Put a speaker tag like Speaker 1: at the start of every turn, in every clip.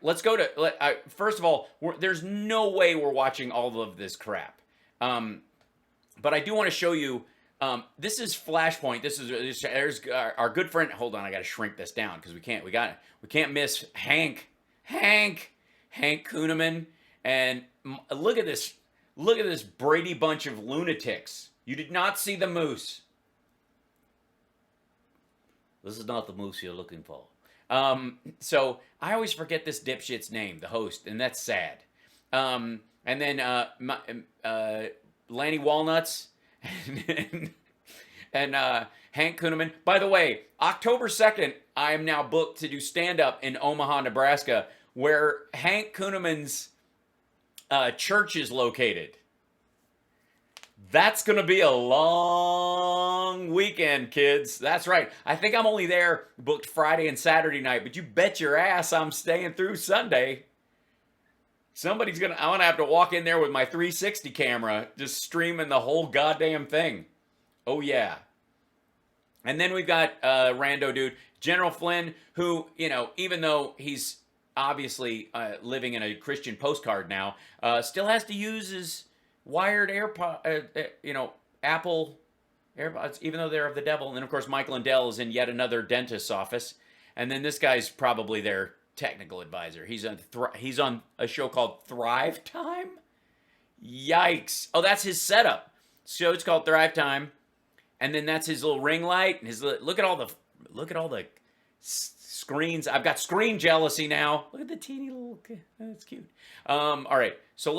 Speaker 1: let's go to, first of all, there's no way we're watching all of this crap. But I do want to show you, this is Flashpoint. There's our good friend. Hold on, I got to shrink this down because we can't miss Hank Kunneman. And look at this Brady bunch of lunatics. You did not see the moose. This is not the moose you're looking for. So I always forget this dipshit's name, the host, and that's sad. And then Lanny Walnuts and Hank Kunneman. By the way, October 2nd, I am now booked to do stand-up in Omaha, Nebraska, where Hank Kunneman's church is located. That's going to be a long weekend, kids. That's right. I think I'm only there booked Friday and Saturday night, but you bet your ass I'm staying through Sunday. I'm going to have to walk in there with my 360 camera, just streaming the whole goddamn thing. Oh, yeah. And then we've got rando dude, General Flynn, who, even though he's obviously living in a Christian postcard now, still has to use his wired Apple AirPods, even though they're of the devil. And then, of course, Michael Lindell is in yet another dentist's office. And then this guy's probably their technical advisor. He's on a show called Thrive Time. Yikes! Oh, that's his setup. So it's called Thrive Time, and then that's his little ring light and his look at all the screens. I've got screen jealousy now. Look at the teeny little. That's cute. All right, so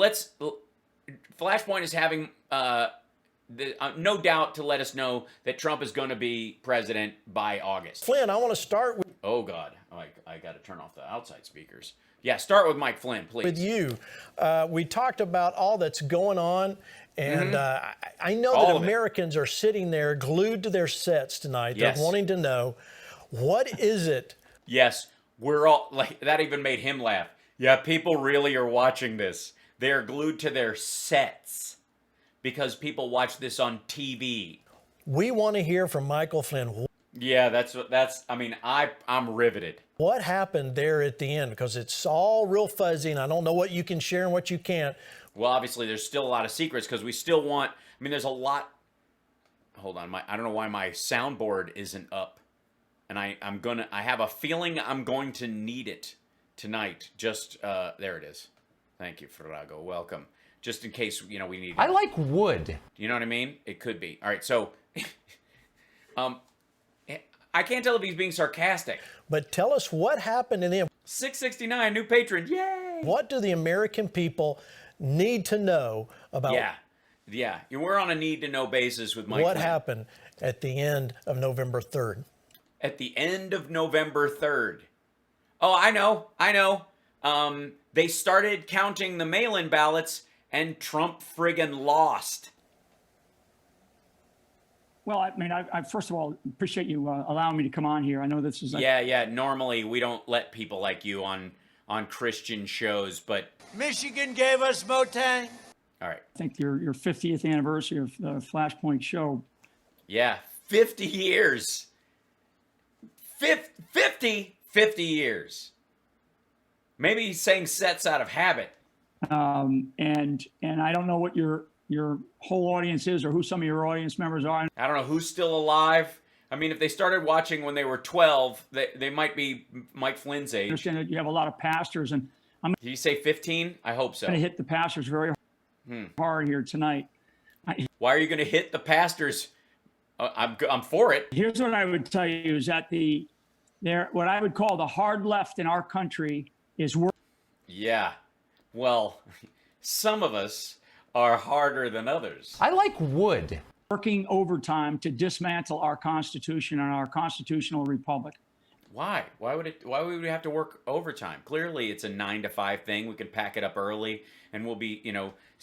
Speaker 1: Flashpoint is having no doubt to let us know that Trump is going to be president by August.
Speaker 2: Flynn, I want to start with...
Speaker 1: Oh, God. I got to turn off the outside speakers. Yeah, start with Mike Flynn, please.
Speaker 2: With you. We talked about all that's going on, and I know that Americans are sitting there glued to their sets tonight.
Speaker 1: Yes.
Speaker 2: They're wanting to know, what is it?
Speaker 1: Yes, we're all, that even made him laugh. Yeah, people really are watching this. They're glued to their sets because people watch this on TV.
Speaker 2: We want to hear from Michael Flynn.
Speaker 1: Yeah, I'm riveted.
Speaker 2: What happened there at the end? Because it's all real fuzzy, and I don't know what you can share and what you can't.
Speaker 1: Well, obviously, there's still a lot of secrets because we still want, there's a lot. Hold on, I don't know why my soundboard isn't up. And I have a feeling I'm going to need it tonight. There it is. Thank you, Farago. Welcome. Just in case, we need it.
Speaker 3: I like wood.
Speaker 1: You know what I mean? It could be. All right, so I can't tell if he's being sarcastic.
Speaker 2: But tell us what happened in the...
Speaker 1: 669, new patron. Yay!
Speaker 2: What do the American people need to know about...
Speaker 1: Yeah. We're on a need-to-know basis with Mike.
Speaker 2: What happened at the end of November 3rd?
Speaker 1: At the end of November 3rd. Oh, I know. They started counting the mail-in ballots, and Trump friggin' lost.
Speaker 4: Well, I first of all appreciate you allowing me to come on here. I know this is...
Speaker 1: Yeah. Normally, we don't let people like you on Christian shows, but...
Speaker 5: Michigan gave us Motang.
Speaker 1: All right.
Speaker 4: I think your 50th anniversary of the Flashpoint show.
Speaker 1: Yeah, 50 years. 50 years. Maybe he's saying sets out of habit.
Speaker 4: And I don't know what your whole audience is or who some of your audience members are.
Speaker 1: I don't know who's still alive. If they started watching when they were 12, they might be Mike Flynn's age.
Speaker 4: I understand that you have a lot of pastors, and I'm
Speaker 1: Did you say 15? I hope so.
Speaker 4: going to hit the pastors very hard here tonight.
Speaker 1: Why are you going to hit the pastors? I'm for it.
Speaker 4: Here's what I would tell you is that what I would call the hard left in our country is working.
Speaker 1: Yeah. Well, some of us are harder than others.
Speaker 3: I like wood.
Speaker 4: Working overtime to dismantle our Constitution and our constitutional republic.
Speaker 1: Why? Why would we have to work overtime? Clearly, it's a 9 to 5 thing. We can pack it up early, and we'll be,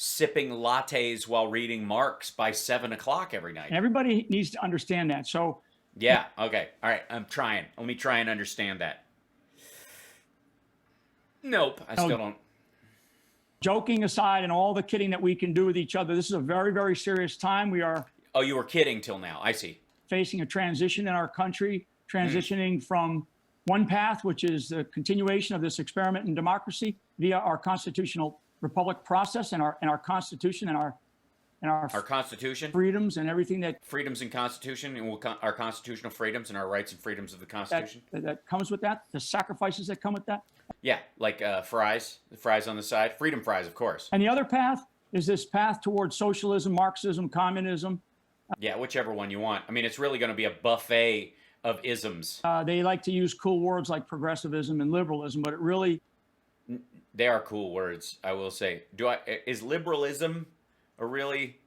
Speaker 1: sipping lattes while reading Marx by 7 o'clock every night.
Speaker 4: Everybody needs to understand that. So,
Speaker 1: yeah, okay, all right. I'm trying. Let me try and understand that. Nope, I still don't.
Speaker 4: Joking aside, and all the kidding that we can do with each other, this is a very, very serious time. We are.
Speaker 1: Oh, you were kidding till now. I see.
Speaker 4: Facing a transition in our country, transitioning from one path, which is the continuation of this experiment in democracy via our constitutional republic process and our Constitution and our
Speaker 1: Constitution,
Speaker 4: freedoms and everything that
Speaker 1: freedoms and Constitution, and our constitutional freedoms and our rights and freedoms of the Constitution.
Speaker 4: that comes with that, the sacrifices that come with that.
Speaker 1: Yeah, like fries, the fries on the side, freedom fries, of course.
Speaker 4: And the other path is this path towards socialism, Marxism, communism.
Speaker 1: Yeah, whichever one you want. I mean, it's really going to be a buffet of isms.
Speaker 4: They like to use cool words like progressivism and liberalism, but it really,
Speaker 1: They are cool words, I will say. Is liberalism a really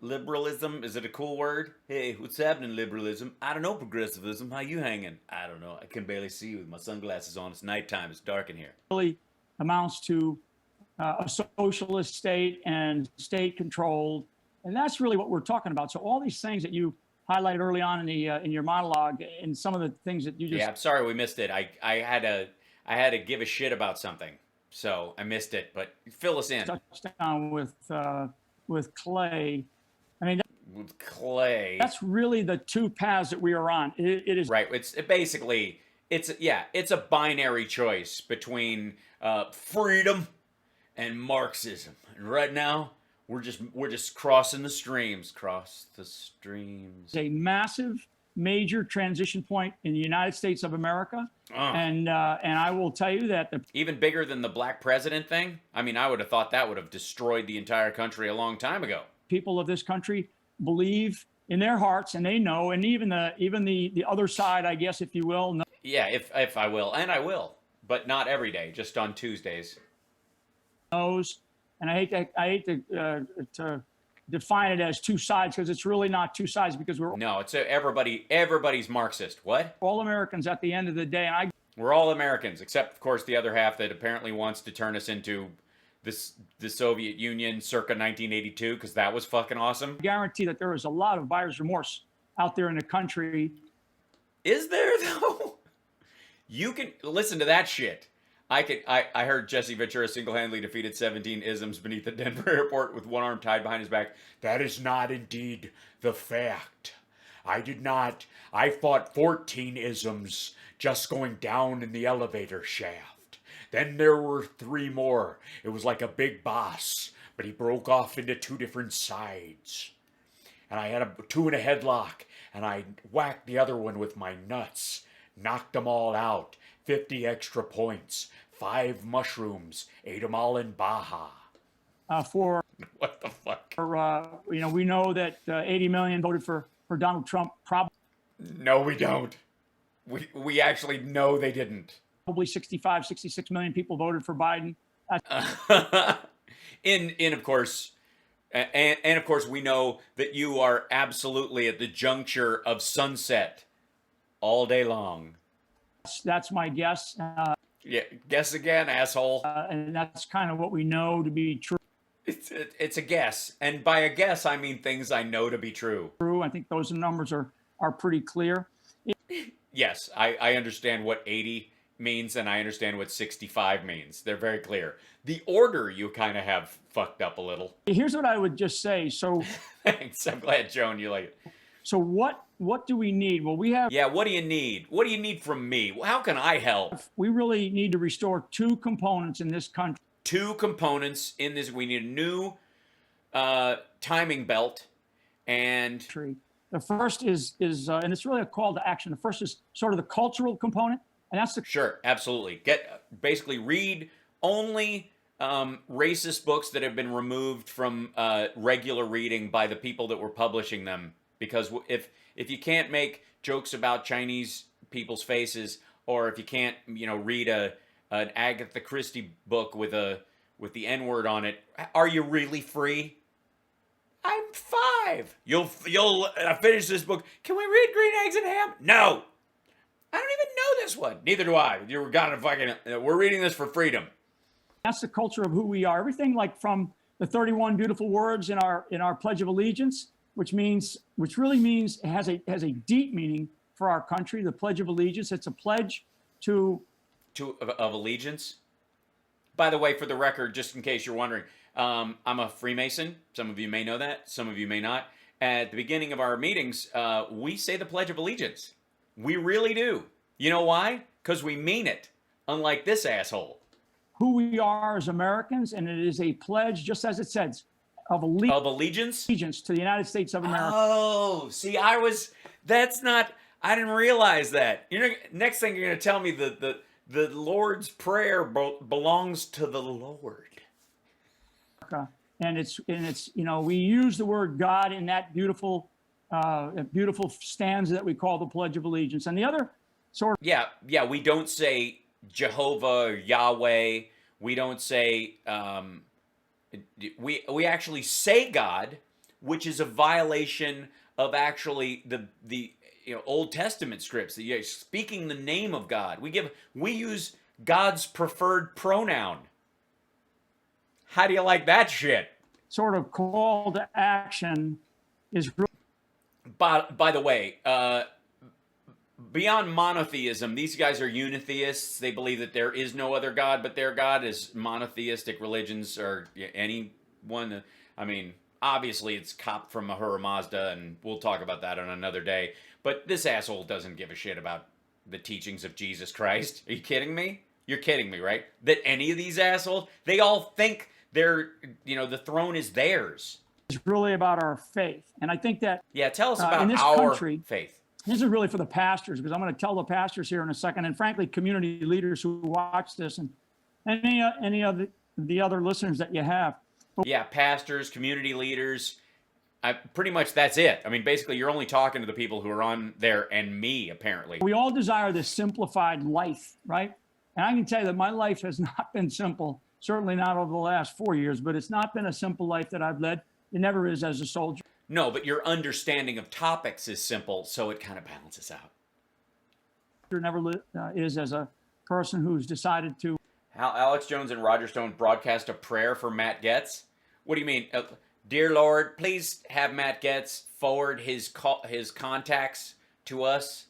Speaker 1: liberalism? Is it a cool word? Hey, what's happening, liberalism? I don't know, progressivism. How you hanging? I don't know. I can barely see you with my sunglasses on. It's nighttime. It's dark in here.
Speaker 4: really amounts to a socialist state and state controlled. And that's really what we're talking about. So all these things that you highlighted early on in your monologue and some of the things that you just...
Speaker 1: Yeah, I'm sorry we missed it. I had to give a shit about something. So I missed it, but fill us in.
Speaker 4: touched on with Clay. I mean,
Speaker 1: With Clay.
Speaker 4: that's really the two paths that we are on. It is
Speaker 1: Right. It's a binary choice between freedom and Marxism. And right now, we're just crossing the streams. Cross the streams.
Speaker 4: a massive, major transition point in the United States of America. And I will tell you that the
Speaker 1: Even bigger than the black president thing? I mean, I would have thought that would have destroyed the entire country a long time ago.
Speaker 4: people of this country believe in their hearts, and they know, and even the other side, I guess, if you will,
Speaker 1: Yeah, if I will, and I will, but not every day, just on Tuesdays.
Speaker 4: knows. And I hate to define it as two sides, because it's really not two sides, because we're
Speaker 1: No, it's everybody's Marxist. What?
Speaker 4: all Americans at the end of the day. And
Speaker 1: We're all Americans, except of course the other half that apparently wants to turn us into the Soviet Union circa 1982, because that was fucking awesome.
Speaker 4: I guarantee that there is a lot of buyer's remorse out there in the country.
Speaker 1: Is there though? You can listen to that shit. I heard Jesse Ventura single-handedly defeated 17 isms beneath the Denver airport with one arm tied behind his back. That is not indeed the fact. I did not. I fought 14 isms just going down in the elevator shaft. Then there were 3 more. It was like a big boss, but he broke off into 2 different sides. And I had 2 in a headlock, and I whacked the other one with my nuts. Knocked them all out. 50 extra points. 5 mushrooms. Ate them all in Baja.
Speaker 4: For
Speaker 1: What the fuck?
Speaker 4: we know that 80 million voted for Donald Trump.
Speaker 1: No, we don't. We actually know they didn't.
Speaker 4: Probably 65, 66 million people voted for Biden.
Speaker 1: In of course, and of course we know that you are absolutely at the juncture of sunset all day long.
Speaker 4: That's my guess.
Speaker 1: Yeah, guess again, asshole.
Speaker 4: And that's kind of what we know to be true.
Speaker 1: It's a guess, and by a guess I mean things I know to be true.
Speaker 4: I think those numbers are pretty clear.
Speaker 1: Yes, I understand what 80 means, and I understand what 65 means. They're very clear. The order you kind of have fucked up a little.
Speaker 4: Here's what I would just say. So,
Speaker 1: Thanks. I'm glad, Joan, you like it.
Speaker 4: so what do we need? Well, we have.
Speaker 1: Yeah, what do you need? What do you need from me? How can I help?
Speaker 4: We really need to restore 2 components in this country.
Speaker 1: 2 components in this. We need a new timing belt, and
Speaker 4: The first is and it's really a call to action. The first is sort of the cultural component, and that's the
Speaker 1: sure, absolutely. Basically read only racist books that have been removed from regular reading by the people that were publishing them. Because if you can't make jokes about Chinese people's faces, or if you can't read an Agatha Christie book with the N-word on it, are you really free? I'm 5. You'll finish this book. Can we read Green Eggs and Ham? No. I don't even know this one. Neither do I. We're reading this for freedom.
Speaker 4: That's the culture of who we are. Everything like from the 31 beautiful words in our Pledge of Allegiance, which really means it has a deep meaning for our country. The Pledge of Allegiance. It's a pledge
Speaker 1: of allegiance. By the way, for the record, just in case you're wondering, I'm a Freemason. Some of you may know that. Some of you may not. At the beginning of our meetings, we say the Pledge of Allegiance. We really do. You know why? because we mean it, unlike this asshole.
Speaker 4: Who we are as Americans, and it is a pledge, just as it says, of
Speaker 1: allegiance
Speaker 4: to the United States of America.
Speaker 1: Oh, see, I didn't realize that. Next thing you're going to tell me the Lord's Prayer belongs to the Lord.
Speaker 4: And it's we use the word God in that beautiful stanza that we call the Pledge of Allegiance. And the other sort of
Speaker 1: we don't say Jehovah or Yahweh. We don't say we actually say God, which is a violation of actually the Old Testament scripts. Speaking the name of God. We use God's preferred pronoun. How do you like that shit?
Speaker 4: Sort of call to action is.
Speaker 1: By the way, beyond monotheism, these guys are unitheists. They believe that there is no other God but their God, as monotheistic religions or any one. I mean, obviously it's copped from Ahura Mazda, and we'll talk about that on another day. But this asshole doesn't give a shit about the teachings of Jesus Christ. Are you kidding me? You're kidding me, right? That any of these assholes, they all think the throne is theirs.
Speaker 4: It's really about our faith. And I think that
Speaker 1: tell us about
Speaker 4: in this
Speaker 1: our
Speaker 4: country,
Speaker 1: faith.
Speaker 4: This is really for the pastors, because I'm going to tell the pastors here in a second, and frankly, community leaders who watch this, and any of the other listeners that you have.
Speaker 1: Pastors, community leaders. Pretty much that's it. I mean, basically, you're only talking to the people who are on there and me, apparently.
Speaker 4: We all desire this simplified life, right? And I can tell you that my life has not been simple, certainly not over the last 4 years, but it's not been a simple life that I've led. It never is as a soldier.
Speaker 1: No, but your understanding of topics is simple, so it kind of balances out.
Speaker 4: Never is as a person who's decided to.
Speaker 1: Alex Jones and Roger Stone broadcast a prayer for Matt Getz. What do you mean? Dear Lord, please have Matt Getz forward his contacts to us,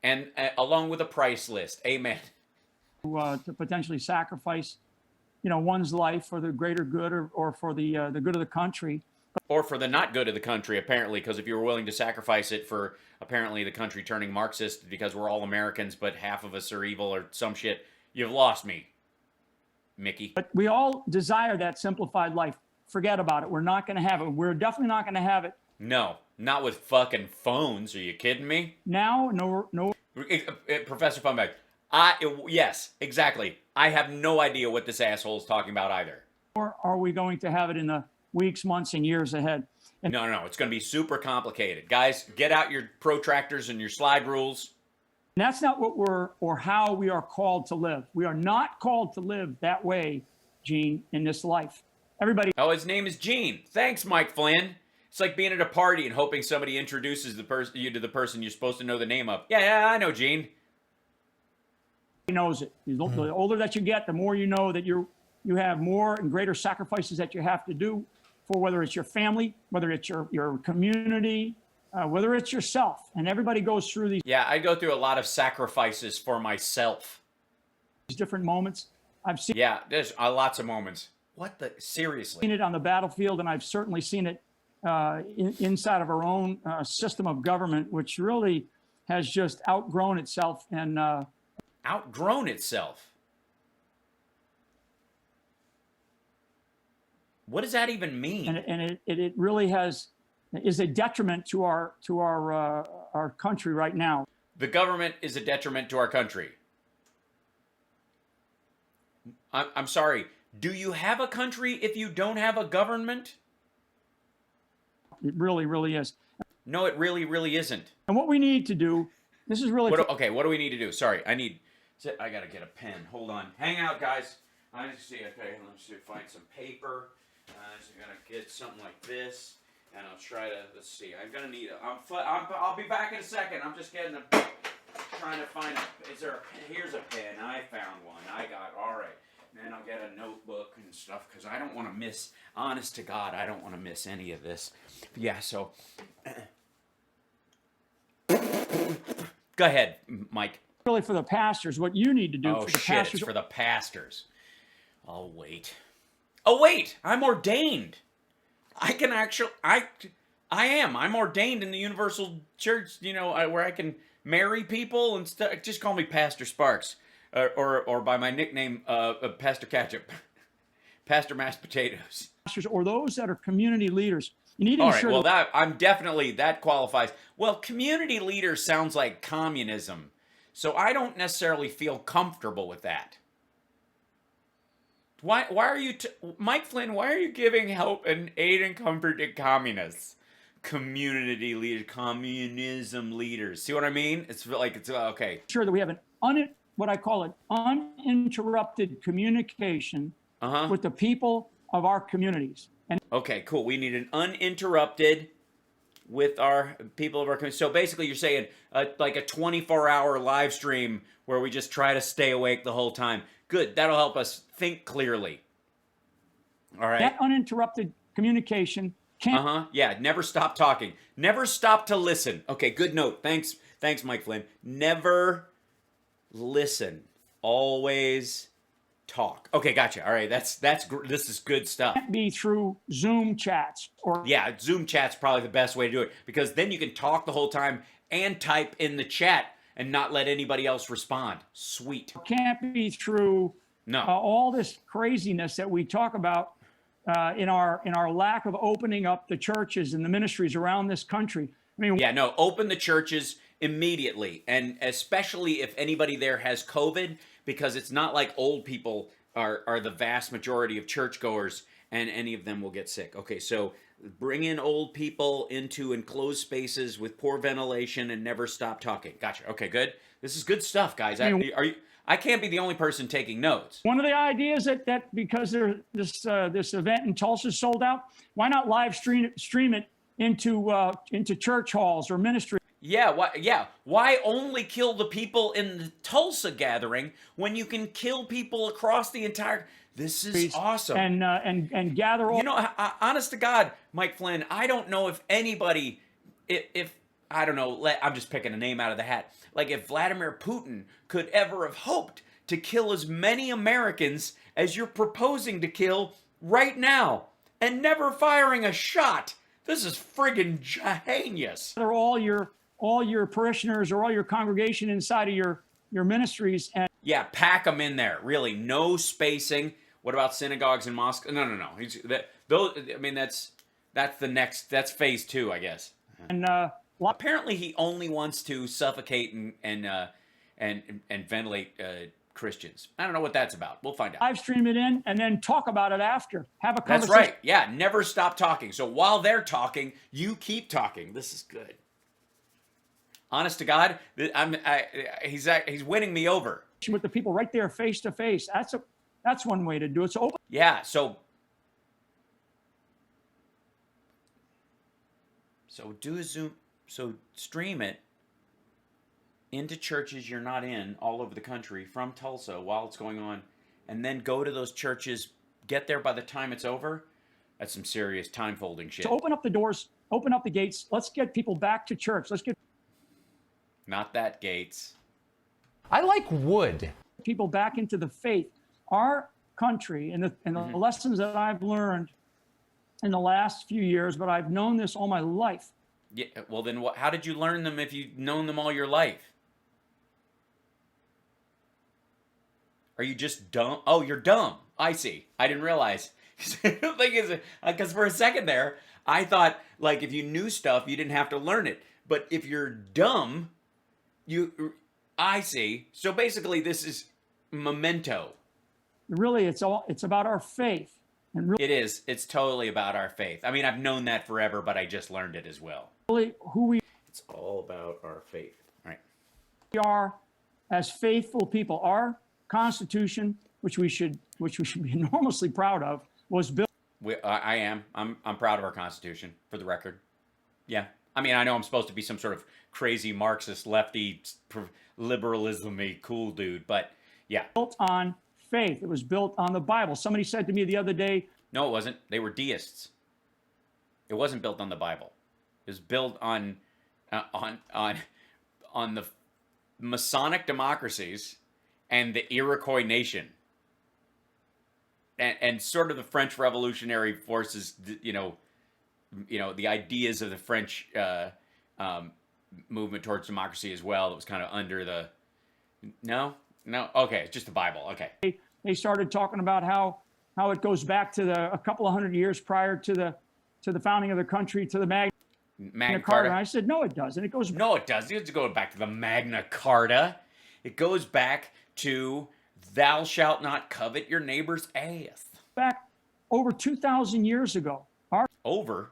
Speaker 1: and along with a price list. Amen.
Speaker 4: To potentially sacrifice, one's life for the greater good or for the good of the country.
Speaker 1: Or for the not good of the country, apparently, because if you were willing to sacrifice it for, apparently, the country turning Marxist because we're all Americans, but half of us are evil or some shit, you've lost me, Mickey.
Speaker 4: But we all desire that simplified life. Forget about it. We're not going to have it. We're definitely not going to have it.
Speaker 1: No, not with fucking phones. Are you kidding me?
Speaker 4: Now, no.
Speaker 1: Professor Funback, yes, exactly. I have no idea what this asshole is talking about either.
Speaker 4: Or are we going to have it in the weeks, months, and years ahead? And
Speaker 1: no. It's going to be super complicated. Guys, get out your protractors and your slide rules.
Speaker 4: That's not or how we are called to live. We are not called to live that way, Gene, in this life. Everybody.
Speaker 1: Oh, his name is Gene. Thanks, Mike Flynn. It's like being at a party and hoping somebody introduces you to the person you're supposed to know the name of. Yeah, I know Gene.
Speaker 4: He knows it. The older that you get, the more you know that you have more and greater sacrifices that you have to do for, whether it's your family, whether it's your community, whether it's yourself. And everybody goes through these.
Speaker 1: Yeah, I go through a lot of sacrifices for myself.
Speaker 4: These different moments. I've seen.
Speaker 1: Yeah, there's lots of moments. What the? Seriously?
Speaker 4: I've seen it on the battlefield, and I've certainly seen it inside of our own system of government, which really has just outgrown itself and.
Speaker 1: Outgrown itself? What does that even mean?
Speaker 4: And it really is a detriment to our country right now.
Speaker 1: The government is a detriment to our country. I'm sorry. Do you have a country if you don't have a government?
Speaker 4: It really, really is.
Speaker 1: No, it really, really isn't.
Speaker 4: And what we need to do, this is really.
Speaker 1: Okay, what do we need to do? Sorry, I gotta get a pen. Hold on. Hang out, guys. I just see. Okay, let's see. Find some paper. So I'm gonna get something like this, and I'll try to. Let's see. I'm gonna need. I'll be back in a second. I'm just trying to find. Is there a pen? Here's a pen. I found one. All right. And then I'll get a notebook and stuff because I don't want to miss. Honest to God, I don't want to miss any of this. Yeah. So. Go ahead, Mike.
Speaker 4: Really, for the pastors, what you need to do for the pastors.
Speaker 1: It's for the pastors. I'll wait. Oh, wait, I'm ordained. I'm ordained in the Universal Church, where I can marry people and just call me Pastor Sparks, or by my nickname, Pastor Ketchup, Pastor Mashed Potatoes.
Speaker 4: Or those that are community leaders. You need to
Speaker 1: All right,
Speaker 4: ensure
Speaker 1: well, that qualifies. Well, community leader sounds like communism, so I don't necessarily feel comfortable with that. Why are you, Mike Flynn, why are you giving help and aid and comfort to communists? Community leaders, communism leaders. See what I mean? It's like, it's okay.
Speaker 4: sure that we have what I call an uninterrupted communication with the people of our communities. And
Speaker 1: Okay, cool. We need an uninterrupted with our people of our community. So basically, you're saying like a 24-hour live stream where we just try to stay awake the whole time. Good. That'll help us think clearly. All right.
Speaker 4: that uninterrupted communication can't
Speaker 1: Yeah. Never stop talking. Never stop to listen. Okay. Good note. Thanks, Mike Flynn. Never listen. Always talk. Okay. Gotcha. All right. This is good stuff.
Speaker 4: be through Zoom chats or
Speaker 1: Yeah, Zoom chat's probably the best way to do it because then you can talk the whole time and type in the chat and not let anybody else respond. Sweet.
Speaker 4: can't be through
Speaker 1: No.
Speaker 4: all this craziness that we talk about in our lack of opening up the churches and the ministries around this country. I mean,
Speaker 1: Yeah, no, open the churches immediately, and especially if anybody there has COVID, because it's not like old people are the vast majority of churchgoers, and any of them will get sick. Okay, so bring in old people into enclosed spaces with poor ventilation and never stop talking. Gotcha. Okay, good. This is good stuff, guys. I can't be the only person taking notes.
Speaker 4: one of the ideas that because this event in Tulsa is sold out, why not live stream it into church halls or ministry?
Speaker 1: Yeah, why only kill the people in the Tulsa gathering when you can kill people across the entire... This is awesome.
Speaker 4: And gather all.
Speaker 1: You know, honest to God, Mike Flynn, I don't know if anybody, if I don't know, I'm just picking a name out of the hat. Like if Vladimir Putin could ever have hoped to kill as many Americans as you're proposing to kill right now and never firing a shot. This is friggin' genius.
Speaker 4: Gather all your parishioners or all your congregation inside of your ministries and
Speaker 1: Yeah, pack them in there. Really, no spacing. What about synagogues and mosques? No. That's phase 2, I guess. Apparently, he only wants to suffocate and ventilate Christians. I don't know what that's about. We'll find out.
Speaker 4: live stream it in and then talk about it after. Have a
Speaker 1: That's
Speaker 4: conversation.
Speaker 1: right. Yeah, never stop talking. So while they're talking, you keep talking. This is good. Honest to God, he's winning me over.
Speaker 4: With the people right there face to face. That's one way to do it. So open
Speaker 1: Yeah, so do a Zoom, so stream it into churches you're not in all over the country from Tulsa while it's going on, and then go to those churches, get there by the time it's over. That's some serious time folding shit.
Speaker 4: to open up the doors, open up the gates. Let's get people back to church. Let's get
Speaker 1: Not that, Gates.
Speaker 3: I like wood.
Speaker 4: people back into the faith. Our country and the lessons that I've learned in the last few years, but I've known this all my life.
Speaker 1: Yeah, well then how did you learn them if you've known them all your life? Are you just dumb? Oh, you're dumb. I see. I didn't realize. The thing is, because for a second there, I thought like if you knew stuff, you didn't have to learn it. But if you're dumb, I see. So basically, this is memento.
Speaker 4: Really, it's about our faith. And
Speaker 1: It is. It's totally about our faith. I mean, I've known that forever, but I just learned it as well.
Speaker 4: really who we
Speaker 1: It's all about our faith. All right.
Speaker 4: are as faithful people. Our Constitution, which we should be enormously proud of, was built.
Speaker 1: I am. I'm proud of our Constitution, for the record. Yeah. I mean, I know I'm supposed to be some sort of crazy Marxist, lefty, liberalism-y cool dude, but yeah.
Speaker 4: Built on faith. It was built on the Bible. Somebody said to me the other day,
Speaker 1: No, it wasn't. They were deists. It wasn't built on the Bible. It was built on the Masonic democracies and the Iroquois nation. And sort of the French Revolutionary forces, the ideas of the French movement towards democracy as well. That was kind of under the. No. Okay, it's just the Bible. Okay.
Speaker 4: They started talking about how it goes back to a couple of hundred years prior to the founding of the country, to the Magna Carta. And I said, no, it doesn't. It goes.
Speaker 1: No, it doesn't. It's going back to the Magna Carta. It goes back to "Thou shalt not covet your neighbor's ass."
Speaker 4: Back over 2,000 years ago.
Speaker 1: Over.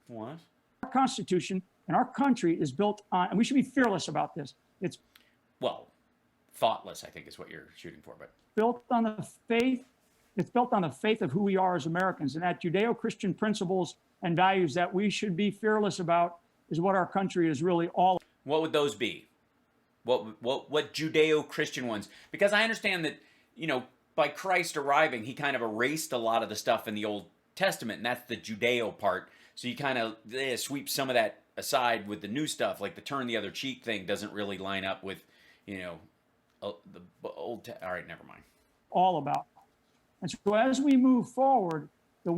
Speaker 1: What?
Speaker 4: Our Constitution and our country is built on, and we should be fearless about this. It's
Speaker 1: thoughtless, I think, is what you're shooting for, but
Speaker 4: built on the faith. It's built on the faith of who we are as Americans, and that Judeo-Christian principles and values that we should be fearless about is what our country is really all about.
Speaker 1: What would those be? What Judeo-Christian ones? Because I understand that, by Christ arriving, he kind of erased a lot of the stuff in the Old Testament, and that's the Judeo part. So you kind of sweep some of that aside with the new stuff, like the turn the other cheek thing doesn't really line up with, the old. All right, never mind.
Speaker 4: All about. And so as we move forward,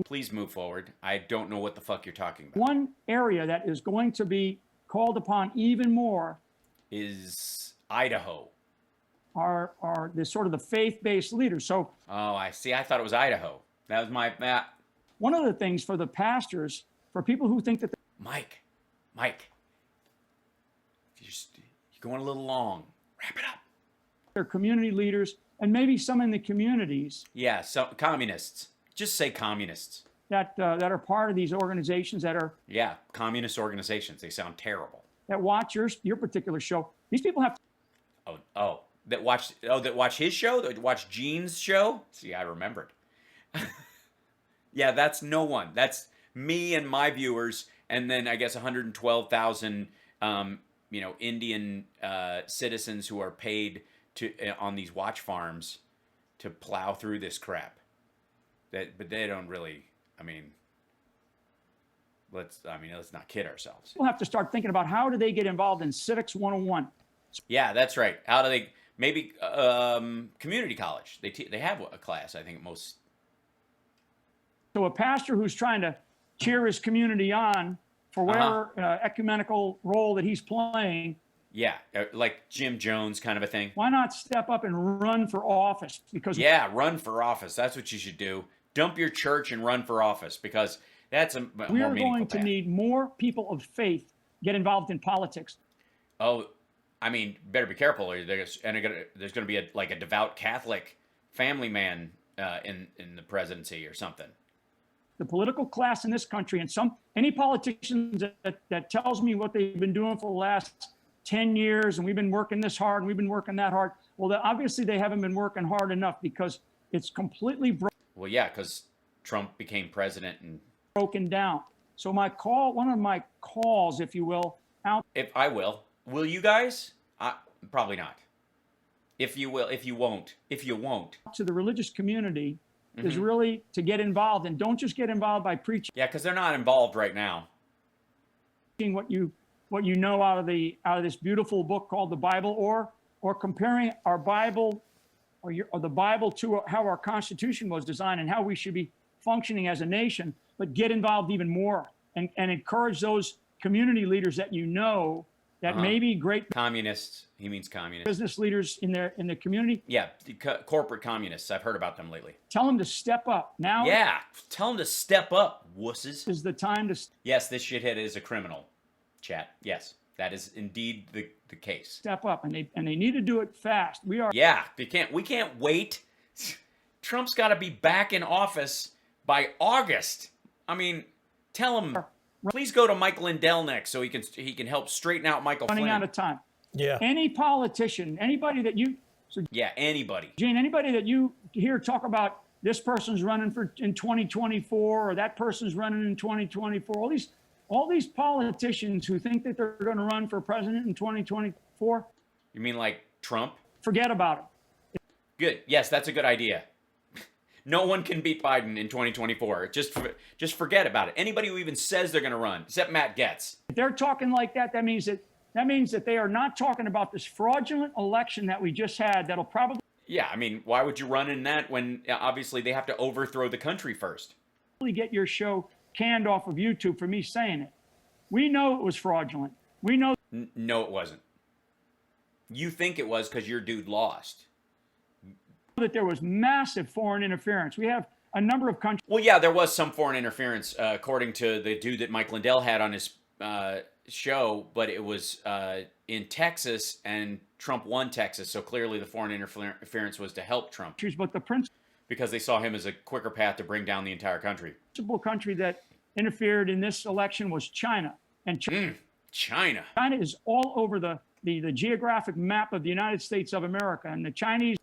Speaker 1: please move forward. I don't know what the fuck you're talking about.
Speaker 4: One area that is going to be called upon even more
Speaker 1: is Idaho.
Speaker 4: Are the sort of the faith-based leaders. So.
Speaker 1: Oh, I see. I thought it was Idaho. That was my.
Speaker 4: One of the things for the pastors, for people who think that.
Speaker 1: Mike, you're going a little long. Wrap it up.
Speaker 4: They're community leaders, and maybe some in the communities.
Speaker 1: Yeah, so communists. Just say communists.
Speaker 4: That are part of these organizations that are.
Speaker 1: Yeah, communist organizations. They sound terrible.
Speaker 4: That watch your particular show. These people have.
Speaker 1: That watch his show. That watch Gene's show. See, I remembered. Yeah, that's no one. That's me and my viewers, and then I guess 112,000, Indian citizens who are paid on these watch farms to plow through this crap. But they don't really. Let's not kid ourselves.
Speaker 4: We'll have to start thinking about how do they get involved in Civics 101.
Speaker 1: Yeah, that's right. How do they? Maybe community college. They have a class, I think, at most.
Speaker 4: So a pastor who's trying to cheer his community on for whatever ecumenical role that he's playing.
Speaker 1: Yeah, like Jim Jones kind of a thing.
Speaker 4: Why not step up and run for office? Because
Speaker 1: run for office. That's what you should do. Dump your church and run for office, because that's a more meaningful
Speaker 4: we are going to
Speaker 1: path.
Speaker 4: need more people of faith get involved in politics.
Speaker 1: Oh, better be careful. There's going to be a devout Catholic family man in the presidency or something.
Speaker 4: The political class in this country, and any politicians that tells me what they've been doing for the last 10 years, and we've been working this hard and we've been working that hard. Well, obviously they haven't been working hard enough, because it's completely broken.
Speaker 1: Well, yeah, because Trump became president and
Speaker 4: broken down. So one of my calls, if you will,
Speaker 1: will you guys? Probably not. If you will, if you won't.
Speaker 4: To the religious community is really to get involved, and don't just get involved by preaching.
Speaker 1: Yeah, because they're not involved right now.
Speaker 4: What you know out of this beautiful book called the Bible, or comparing our Bible or the Bible to how our Constitution was designed and how we should be functioning as a nation, but get involved even more and encourage those community leaders that that may be great
Speaker 1: communists. He means communists.
Speaker 4: Business leaders in the community.
Speaker 1: Yeah, corporate communists. I've heard about them lately.
Speaker 4: Tell them to step up now.
Speaker 1: Yeah, tell them to step up, wusses.
Speaker 4: Is the time to.
Speaker 1: Yes, this shithead is a criminal. Chat. Yes, that is indeed the case.
Speaker 4: Step up, and they need to do it fast.
Speaker 1: Yeah, we can't wait. Trump's got to be back in office by August. Tell him. Please go to Mike Lindell next, so he can help straighten out Michael Flynn.
Speaker 4: Running out of time.
Speaker 2: Yeah.
Speaker 4: Any politician, anybody that you.
Speaker 1: Yeah, anybody.
Speaker 4: Gene, anybody that you hear talk about this person's running in 2024, or that person's running in 2024. All these politicians who think that they're going to run for president in 2024.
Speaker 1: You mean like Trump?
Speaker 4: Forget about it.
Speaker 1: Good. Yes, that's a good idea. No one can beat Biden in 2024. Just forget about it. Anybody who even says they're going to run, except Matt Gaetz.
Speaker 4: If they're talking like that, that means that they are not talking about this fraudulent election that we just had. That'll probably.
Speaker 1: Yeah, why would you run in that when obviously they have to overthrow the country first?
Speaker 4: Get your show canned off of YouTube for me saying it. We know it was fraudulent. We know
Speaker 1: No, it wasn't. You think it was because your dude lost.
Speaker 4: that there was massive foreign interference. We have a number of countries.
Speaker 1: Well, yeah, there was some foreign interference, according to the dude that Mike Lindell had on his show, but it was in Texas, and Trump won Texas, so clearly the foreign interference was to help Trump.
Speaker 4: But the principal
Speaker 1: Because they saw him as a quicker path to bring down the entire country.
Speaker 4: country that interfered in this election was China. And
Speaker 1: China.
Speaker 4: China is all over the geographic map of the United States of America. And the Chinese,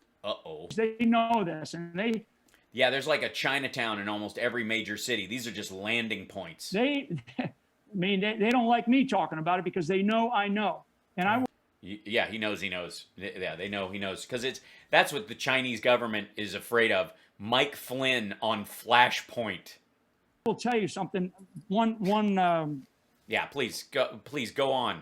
Speaker 4: they know this. And
Speaker 1: yeah, there's like a Chinatown in almost every major city. These are just landing points.
Speaker 4: they don't like me talking about it because they know I know. And
Speaker 1: Yeah, he knows. Yeah, they know he knows. Because that's what the Chinese government is afraid of. Mike Flynn on Flashpoint.
Speaker 4: will tell you something.
Speaker 1: Yeah, please go on.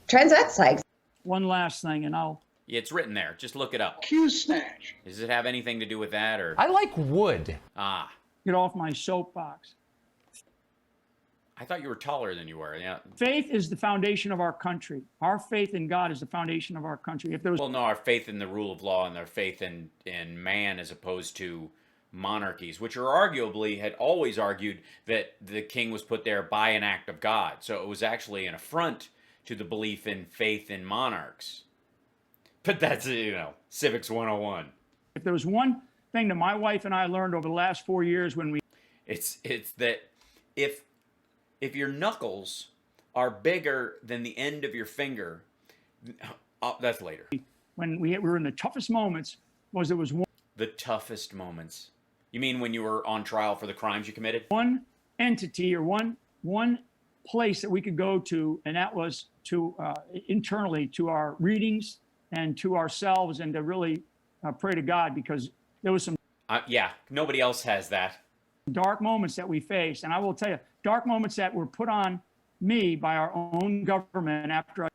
Speaker 6: Transvestites.
Speaker 4: One last thing, and I'll.
Speaker 1: It's written there. Just look it up.
Speaker 5: Q snatch.
Speaker 1: Does it have anything to do with that, or?
Speaker 3: I like wood.
Speaker 1: Ah,
Speaker 4: Get off my soapbox.
Speaker 1: I thought you were taller than you were. Yeah.
Speaker 4: Faith is the foundation of our country. Our faith in God is the foundation of our country. If there was
Speaker 1: Well, no, our faith in the rule of law and our faith in man as opposed to monarchies, which had always argued that the king was put there by an act of God. So it was actually an affront to the belief in faith in monarchs. But that's, Civics 101.
Speaker 4: if there was one thing that my wife and I learned over the last 4 years when we
Speaker 1: It's that if your knuckles are bigger than the end of your finger, that's later.
Speaker 4: when we were in the toughest moments was there was
Speaker 1: The toughest moments. You mean when you were on trial for the crimes you committed?
Speaker 4: one entity or one place that we could go to, and that was to internally to our readings and to ourselves, and to really pray to God, because there was some
Speaker 1: Yeah, nobody else has that.
Speaker 4: dark moments that we faced. And I will tell you, dark moments that were put on me by our own government after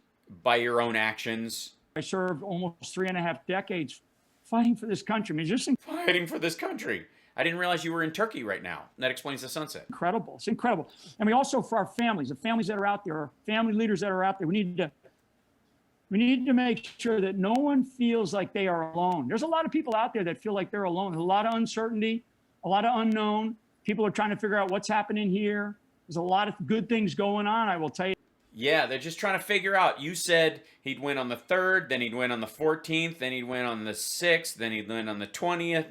Speaker 1: By your own actions.
Speaker 4: I served almost 3.5 decades fighting for this country. I mean, just
Speaker 1: Fighting for this country. I didn't realize you were in Turkey right now. That explains the sunset.
Speaker 4: incredible. It's incredible. And we also, for our families, the families that are out there, our family leaders that are out there, we need to make sure that no one feels like they are alone. There's a lot of people out there that feel like they're alone. There's a lot of uncertainty, a lot of unknown. People are trying to figure out what's happening here. There's a lot of good things going on, I will tell you.
Speaker 1: Yeah, they're just trying to figure out. You said he'd win on the 3rd, then he'd win on the 14th, then he'd win on the 6th, then he'd win on the 20th.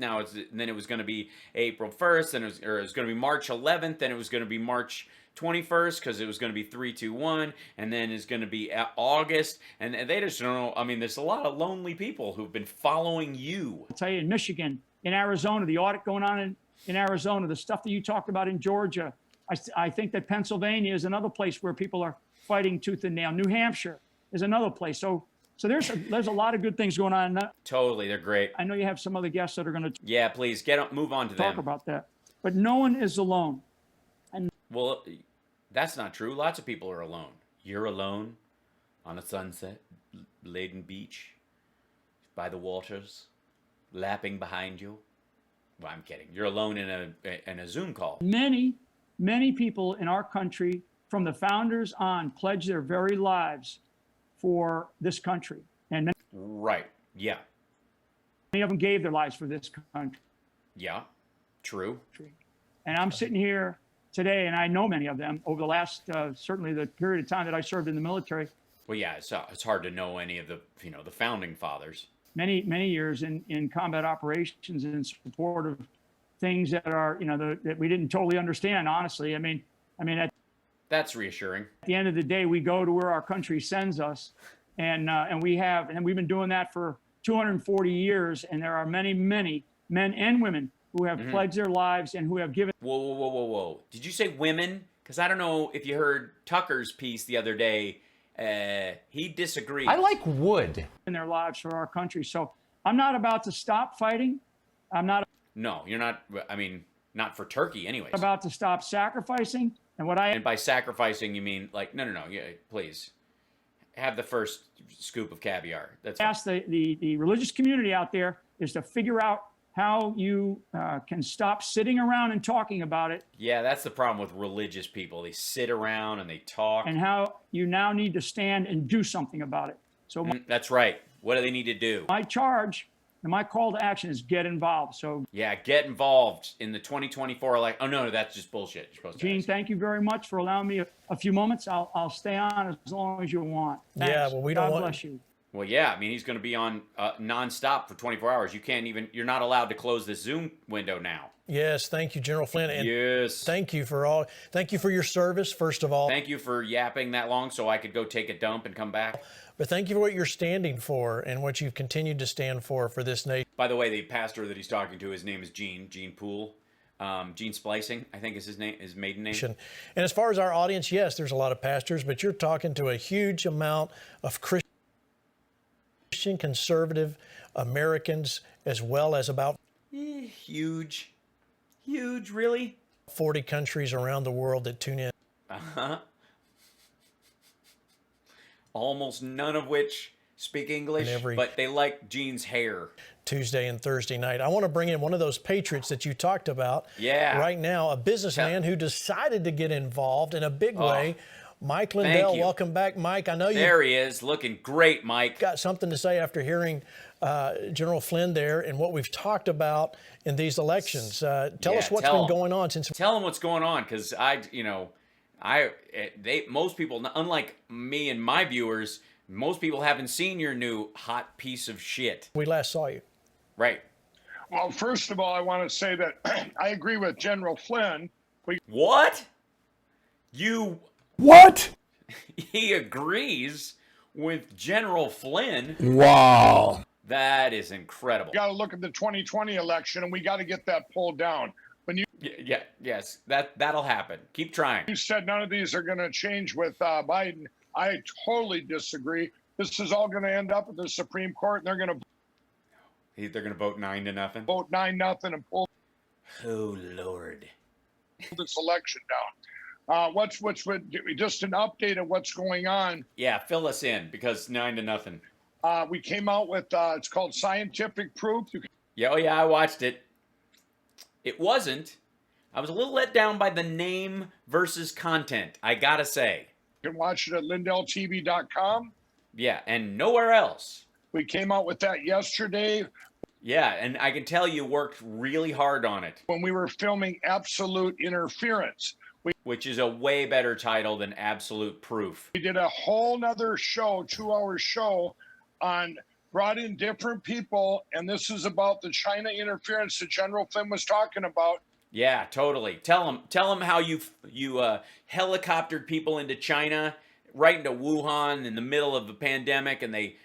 Speaker 1: Then it was going to be April 1st, then it was going to be March 11th, then it was going to be March 21st because it was going to be 3-2-1, and then it's going to be August, and they just don't know. I mean, there's a lot of lonely people who've been following you.
Speaker 4: I'll tell you, in Michigan, in Arizona, the audit going on in Arizona, the stuff that you talked about in Georgia. I think that Pennsylvania is another place where people are fighting tooth and nail. New Hampshire is another place. So there's a lot of good things going on.
Speaker 1: Totally, they're great.
Speaker 4: I know you have some other guests that are going to
Speaker 1: Yeah, please move on to
Speaker 4: talk
Speaker 1: them.
Speaker 4: about that. But no one is alone.
Speaker 1: Well, that's not true. Lots of people are alone. You're alone on a sunset-laden beach by the waters, lapping behind you. Well, I'm kidding. You're alone in a Zoom call.
Speaker 4: Many people in our country, from the founders on, pledged their very lives for this country. And
Speaker 1: Right. Yeah.
Speaker 4: many of them gave their lives for this country.
Speaker 1: Yeah. True.
Speaker 4: And I'm sitting here today, and I know many of them over the last, certainly the period of time that I served in the military,
Speaker 1: Well, yeah. It's hard to know any of the the founding fathers.
Speaker 4: many years in combat operations in support of things that are, that we didn't totally understand, honestly. I mean, at
Speaker 1: That's reassuring.
Speaker 4: the end of the day, we go to where our country sends us, and we've been doing that for 240 years, and there are many men and women who have pledged their lives and who have given.
Speaker 1: Whoa. Did you say women? Because I don't know if you heard Tucker's piece the other day. He disagreed.
Speaker 3: I like wood.
Speaker 4: In their lives for our country. So I'm not about to stop fighting. I'm not
Speaker 1: No, you're not. I mean, not for Turkey anyways.
Speaker 4: about to stop sacrificing. And
Speaker 1: And by sacrificing, you mean like, no. Yeah, please. Have the first scoop of caviar. That's fine.
Speaker 4: ask the religious community out there is to figure out how you can stop sitting around and talking about it,
Speaker 1: Yeah, that's the problem with religious people. They sit around and they talk.
Speaker 4: and how you now need to stand and do something about it. So
Speaker 1: That's right. What do they need to do?
Speaker 4: my charge and my call to action is get involved. So
Speaker 1: Yeah, get involved in the 2024 election. Oh, no, that's just bullshit. You're supposed to
Speaker 4: Gene,
Speaker 1: ask.
Speaker 4: thank you very much for allowing me a few moments. I'll stay on as long as you want. Thanks.
Speaker 2: Yeah, well, we don't
Speaker 4: God
Speaker 2: want-
Speaker 4: bless you.
Speaker 1: Well, yeah, I mean, he's going to be on nonstop for 24 hours. You're not allowed to close this Zoom window now.
Speaker 2: Yes, thank you, General Flynn. And
Speaker 1: Yes.
Speaker 2: thank you for your service, first of all.
Speaker 1: Thank you for yapping that long so I could go take a dump and come back.
Speaker 2: But thank you for what you're standing for and what you've continued to stand for this nation.
Speaker 1: By the way, the pastor that he's talking to, his name is Gene Poole. Gene Splicing, I think is his name, his maiden name.
Speaker 2: And as far as our audience, yes, there's a lot of pastors, but you're talking to a huge amount of Christian conservative Americans, as well as about
Speaker 1: Huge, really?
Speaker 2: 40 countries around the world that tune in.
Speaker 1: Almost none of which speak English, but they like Gene's hair.
Speaker 2: Tuesday and Thursday night. I want to bring in one of those patriots that you talked about.
Speaker 1: Yeah.
Speaker 2: Right now, a businessman who decided to get involved in a big way. Mike Lindell, welcome back, Mike. I know you.
Speaker 1: There he is, looking great, Mike.
Speaker 2: Got something to say after hearing General Flynn there and what we've talked about in these elections. Tell us what's been going on since.
Speaker 1: Tell them what's going on, because most people, unlike me and my viewers, most people haven't seen your new hot piece of shit.
Speaker 2: We last saw you.
Speaker 1: Right.
Speaker 6: Well, first of all, I want to say that I agree with General Flynn.
Speaker 1: What?
Speaker 3: What?
Speaker 1: He agrees with General Flynn.
Speaker 3: Wow.
Speaker 1: That is incredible.
Speaker 6: Got to look at the 2020 election, and we got to get that pulled down. When
Speaker 1: Yes, that'll happen. Keep trying.
Speaker 6: you said none of these are going to change with Biden, I totally disagree. This is all going to end up at the Supreme Court, and they're going to
Speaker 1: vote 9-0.
Speaker 6: vote 9-0 and pull
Speaker 1: Oh Lord.
Speaker 6: this election down. What's just an update of what's going on?
Speaker 1: Yeah, fill us in, because 9-0.
Speaker 6: We came out with it's called scientific proof. You
Speaker 1: Yeah, oh yeah, I watched it. It wasn't. I was a little let down by the name versus content, I gotta say.
Speaker 6: can watch it at lindelltv.com.
Speaker 1: Yeah, and nowhere else.
Speaker 6: We came out with that yesterday
Speaker 1: Yeah, and I can tell you worked really hard on it,
Speaker 6: when we were filming Absolute Interference.
Speaker 1: which is a way better title than Absolute Proof.
Speaker 6: We did a whole nother show, 2-hour show, brought in different people, and this is about the China interference that General Flynn was talking about.
Speaker 1: Yeah, totally. Tell them how you helicoptered people into China, right into Wuhan in the middle of the pandemic, and they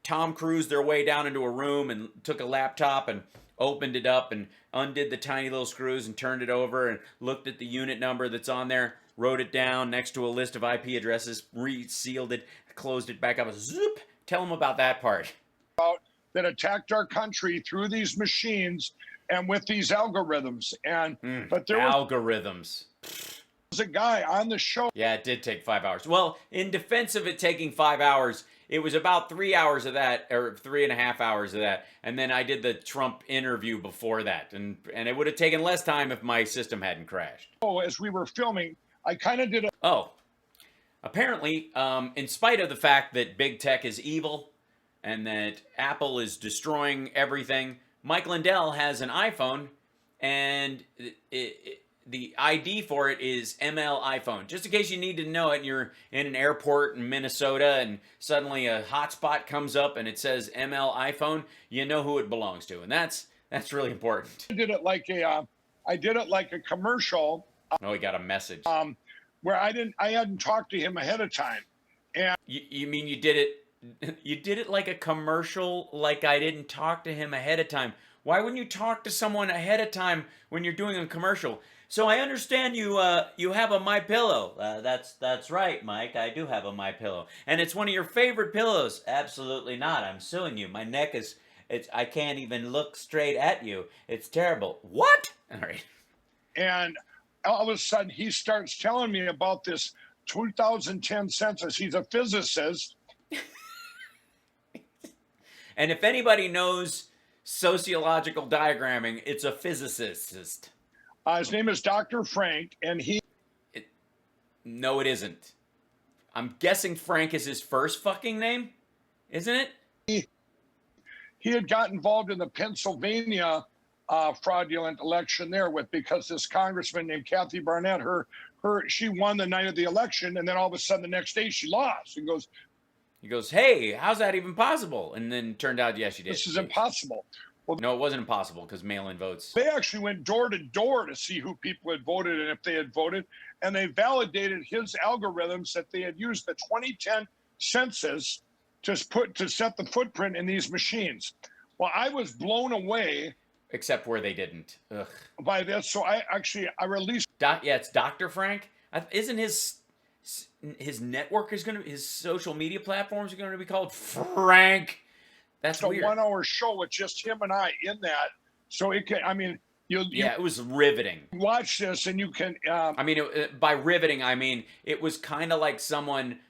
Speaker 1: Tom Cruised their way down into a room and took a laptop and opened it up and undid the tiny little screws and turned it over and looked at the unit number that's on there, wrote it down next to a list of IP addresses, resealed it, closed it back up, zoop. Tell them about that part.
Speaker 6: That attacked our country through these machines and with these algorithms. But there
Speaker 1: Algorithms.
Speaker 6: was a guy on the show.
Speaker 1: Yeah, it did take 5 hours. Well, in defense of it taking 5 hours, it was about 3 hours of that, or 3.5 hours of that. And then I did the Trump interview before that. And it would have taken less time if my system hadn't crashed.
Speaker 6: As we were filming, I kind of did a
Speaker 1: Oh, apparently, in spite of the fact that big tech is evil and that Apple is destroying everything, Mike Lindell has an iPhone, and the ID for it is ML iPhone. Just in case you need to know it, and you're in an airport in Minnesota and suddenly a hotspot comes up and it says ML iPhone, you know who it belongs to, and that's really important.
Speaker 6: I did it like a commercial.
Speaker 1: Oh, he got a message.
Speaker 6: Where I hadn't talked to him ahead of time. And
Speaker 1: You mean you did it like a commercial, like I didn't talk to him ahead of time? Why wouldn't you talk to someone ahead of time when you're doing a commercial? So I understand you have a MyPillow. That's right, Mike. I do have a MyPillow, and it's one of your favorite pillows. Absolutely not. I'm suing you. My neck is I can't even look straight at you. It's terrible. What? All right.
Speaker 6: And all of a sudden, he starts telling me about this 2010 census. He's a physicist.
Speaker 1: And if anybody knows sociological diagramming. It's a physicist.
Speaker 6: His name is Dr. Frank, and
Speaker 1: No, it isn't. I'm guessing Frank is his first fucking name, isn't it?
Speaker 6: he had got involved in the Pennsylvania fraudulent election there because this congressman named Kathy Barnett, she won the night of the election, and then all of a sudden the next day she lost. And
Speaker 1: He goes, hey, how's that even possible? And then turned out, yes, she did.
Speaker 6: This is impossible. Well,
Speaker 1: no, it wasn't impossible because mail-in votes.
Speaker 6: They actually went door to door to see who people had voted and if they had voted, and they validated his algorithms that they had used the 2010 census to set the footprint in these machines. Well, I was blown away.
Speaker 1: Except where they didn't. Ugh.
Speaker 6: By this, so I released.
Speaker 1: It's Dr. Frank. Isn't his network his social media platforms are going to be called Frank? That's weird.
Speaker 6: A 1 hour show with just him and I in that. So it can,
Speaker 1: it was riveting.
Speaker 6: Watch this and you can.
Speaker 1: By riveting, I mean, it was kind of like someone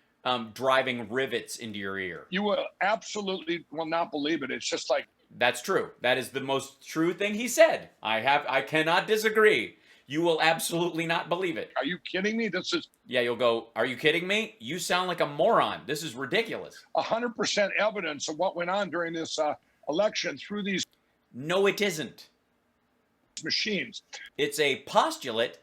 Speaker 1: driving rivets into your ear.
Speaker 6: You will absolutely will not believe it. It's just like.
Speaker 1: That's true. That is the most true thing he said. I cannot disagree. You will absolutely not believe it.
Speaker 6: Are you kidding me? This is.
Speaker 1: Yeah, you'll go, are you kidding me? You sound like a moron. This is ridiculous.
Speaker 6: 100% evidence of what went on during this election through these.
Speaker 1: No, it isn't.
Speaker 6: Machines.
Speaker 1: It's a postulate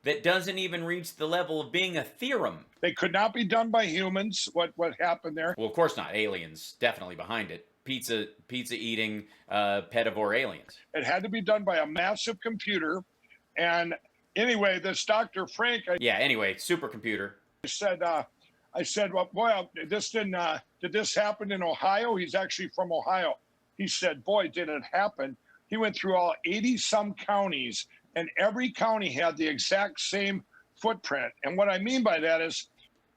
Speaker 1: that doesn't even reach the level of being a theorem.
Speaker 6: They could not be done by humans. What happened there?
Speaker 1: Well, of course not. Aliens definitely behind it. Pizza eating pedivore aliens.
Speaker 6: It had to be done by a massive computer. And anyway, this Dr. Frank.
Speaker 1: Supercomputer.
Speaker 6: I said, well, boy, this did this happen in Ohio? He's actually from Ohio. He said, boy, did it happen. He went through all 80 some counties, and every county had the exact same footprint. And what I mean by that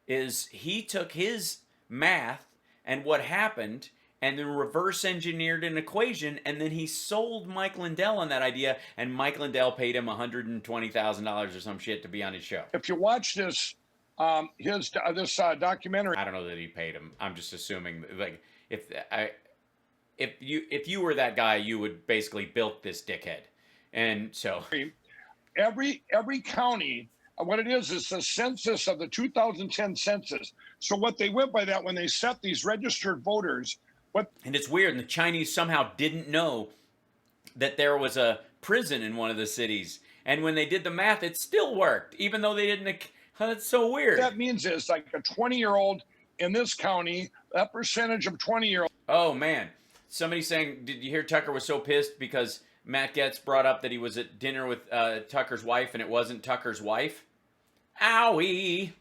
Speaker 6: is
Speaker 1: he took his math and what happened and then reverse engineered an equation, and then he sold Mike Lindell on that idea, and Mike Lindell paid him $120,000 or some shit to be on his show.
Speaker 6: If you watch this, documentary,
Speaker 1: I don't know that he paid him. I'm just assuming, like, if you were that guy, you would basically bilk this dickhead, and so
Speaker 6: every county. What it is the census of the 2010 census. So what they went by that when they set these registered voters.
Speaker 1: And it's weird, and the Chinese somehow didn't know that there was a prison in one of the cities. And when they did the math, it still worked, even though they didn't. That's so weird.
Speaker 6: What that means is like a 20-year-old in this county, that percentage of 20-year-olds.
Speaker 1: Oh, man. Somebody saying, did you hear Tucker was so pissed because Matt Getz brought up that he was at dinner with Tucker's wife, and it wasn't Tucker's wife? Owie.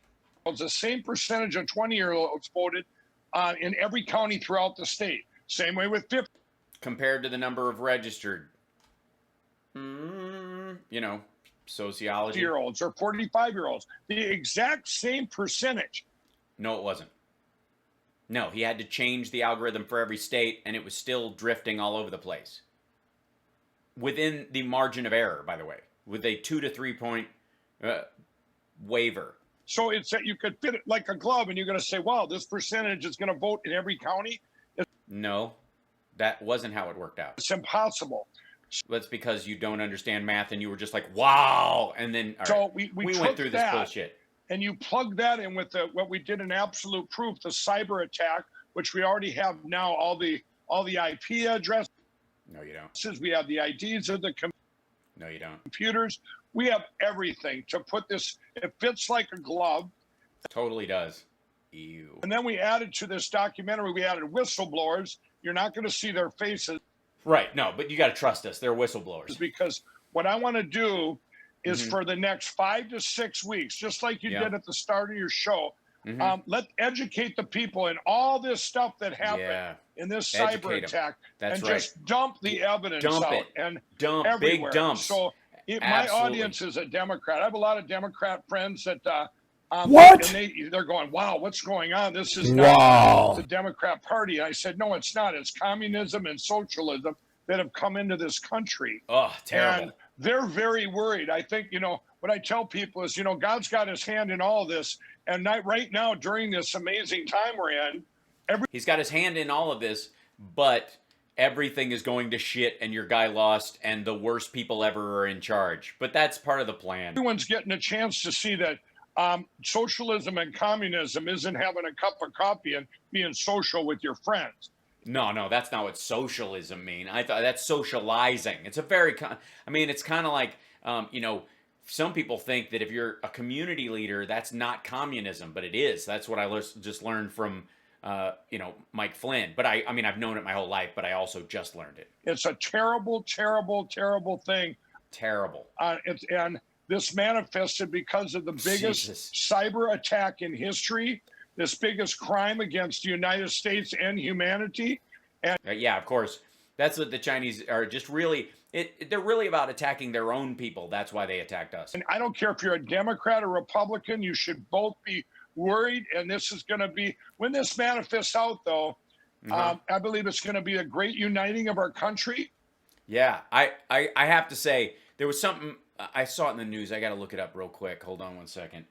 Speaker 6: It's the same percentage of 20-year-olds voted in every county throughout the state. Same way with 50.
Speaker 1: Compared to the number of registered, sociology.
Speaker 6: Year-olds or 45-year-olds. The exact same percentage.
Speaker 1: No, it wasn't. No, he had to change the algorithm for every state, and it was still drifting all over the place. Within the margin of error, by the way, with a 2 to 3 point waiver.
Speaker 6: So it's that you could fit it like a glove, and you're going to say, wow, this percentage is going to vote in every county.
Speaker 1: No, that wasn't how it worked out.
Speaker 6: It's impossible.
Speaker 1: That's because you don't understand math, and you were just like, wow. And then
Speaker 6: we
Speaker 1: went through this bullshit.
Speaker 6: And you plug that in with what we did in absolute proof, the cyber attack, which we already have now, all the IP addresses.
Speaker 1: No, you don't.
Speaker 6: We have the IDs of the
Speaker 1: No, you don't.
Speaker 6: computers. We have everything to put this. It fits like a glove.
Speaker 1: Totally does. Ew.
Speaker 6: And then we added to this documentary, we added whistleblowers. You're not going to see their faces.
Speaker 1: Right. No, but you got to trust us. They're whistleblowers.
Speaker 6: Because what I want to do is for the next 5 to 6 weeks, just like you did at the start of your show, let educate the people in all this stuff that happened in this cyber attack.
Speaker 1: That's
Speaker 6: and
Speaker 1: right.
Speaker 6: just dump the evidence out. And
Speaker 1: dump
Speaker 6: everywhere.
Speaker 1: Big dumps.
Speaker 6: So my audience is a Democrat. I have a lot of Democrat friends that
Speaker 2: What?
Speaker 6: And they're going, wow, what's going on? This is not the Democrat Party. And I said, no, it's not. It's communism and socialism that have come into this country.
Speaker 1: Oh, terrible.
Speaker 6: And they're very worried. I think, what I tell people is, God's got his hand in all of this. And right now, during this amazing time we're in,
Speaker 1: he's got his hand in all of this, but everything is going to shit and your guy lost and the worst people ever are in charge. But that's part of the plan.
Speaker 6: Everyone's getting a chance to see that socialism and communism isn't having a cup of coffee and being social with your friends.
Speaker 1: No, that's not what socialism mean. I thought that's socializing. It's a very, I mean, it's kind of like, you know, some people think that if you're a community leader, that's not communism, but it is. That's what I just learned from, you know, Mike Flynn. But I mean, I've known it my whole life, but I also just learned it.
Speaker 6: It's a terrible, terrible, terrible thing.
Speaker 1: Terrible.
Speaker 6: And this manifested because of the biggest cyber attack in history, this biggest crime against the United States and humanity. And
Speaker 1: yeah, of course. That's what the Chinese are just really, they're really about attacking their own people. That's why they attacked us.
Speaker 6: And I don't care if you're a Democrat or Republican, you should both be worried. And this is going to be, when this manifests out, though, I believe it's going to be a great uniting of our country.
Speaker 1: Yeah, I have to say, there was something, I saw it in the news. I got to look it up real quick. Hold on one second.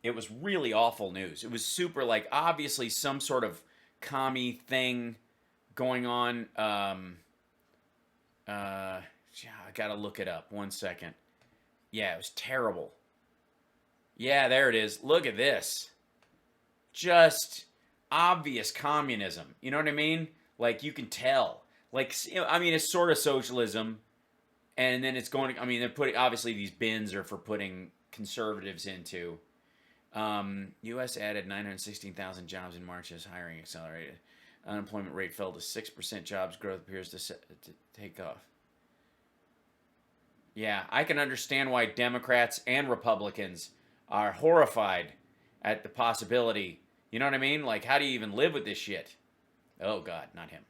Speaker 1: It was really awful news. It was super, like, obviously some sort of commie thing going on. Yeah, I got to look it up. One second. Yeah, it was terrible. Yeah, there it is. Look at this. Just obvious communism. You know what I mean? Like, you can tell. Like, you know, I mean, it's sort of socialism. And then it's going to, I mean, they're putting, obviously these bins are for putting conservatives into. U.S. added 916,000 jobs in March as hiring accelerated. Unemployment rate fell to 6%. Jobs growth appears to take off. Yeah, I can understand why Democrats and Republicans are horrified at the possibility. You know what I mean? Like, how do you even live with this shit? Oh, God, not him.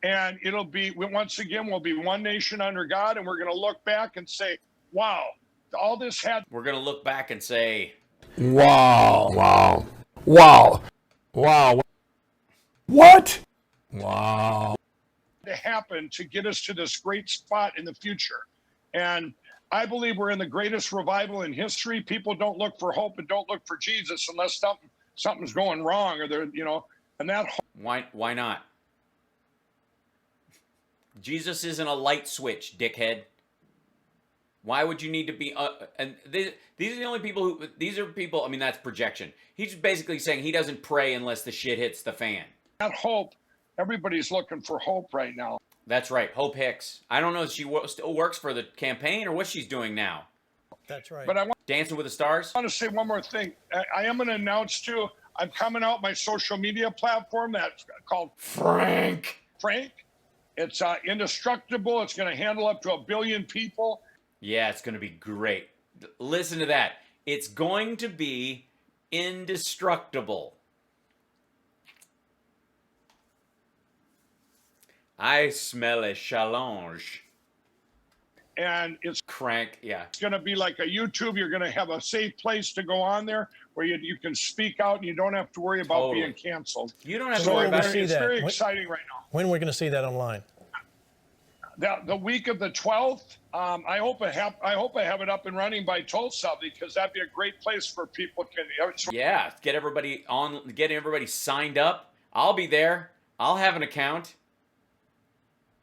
Speaker 6: And it'll be, once again, we'll be one nation under God, and we're going to look back and say, wow, all this had...
Speaker 1: We're going to look back and say...
Speaker 7: Wow, wow, wow, wow. What? Wow.
Speaker 6: ...to happen to get us to this great spot in the future. And I believe we're in the greatest revival in history. People don't look for hope and don't look for Jesus unless something's going wrong, or they're, you know, and that...
Speaker 1: Why not? Jesus isn't a light switch, dickhead. Why would you need to be... and these are the only people who... These are people... I mean, that's projection. He's basically saying he doesn't pray unless the shit hits the fan.
Speaker 6: That hope, everybody's looking for hope right now.
Speaker 1: That's right. Hope Hicks. I don't know if she still works for the campaign or what she's doing now.
Speaker 2: That's right.
Speaker 6: But I want
Speaker 1: Dancing with the Stars?
Speaker 6: to say one more thing. I am going to announce, too, I'm coming out my social media platform that's called
Speaker 1: Frank.
Speaker 6: It's indestructible. It's going to handle up to 1 billion people.
Speaker 1: Yeah, it's going to be great. Listen to that. It's going to be indestructible. I smell a challenge.
Speaker 6: And it's
Speaker 1: Crank, yeah.
Speaker 6: going to be like a YouTube. You're going to have a safe place to go on there where you can speak out and you don't have to worry about being canceled.
Speaker 1: You don't have
Speaker 2: So
Speaker 1: to worry
Speaker 2: where
Speaker 1: about
Speaker 2: will we
Speaker 1: it.
Speaker 2: see
Speaker 6: It's
Speaker 2: that?
Speaker 6: very exciting right now.
Speaker 2: When are we going to see that online?
Speaker 6: The week of the 12th, I hope I have it up and running by Tulsa, because that'd be a great place for people.
Speaker 1: Yeah, get everybody signed up. I'll be there. I'll have an account.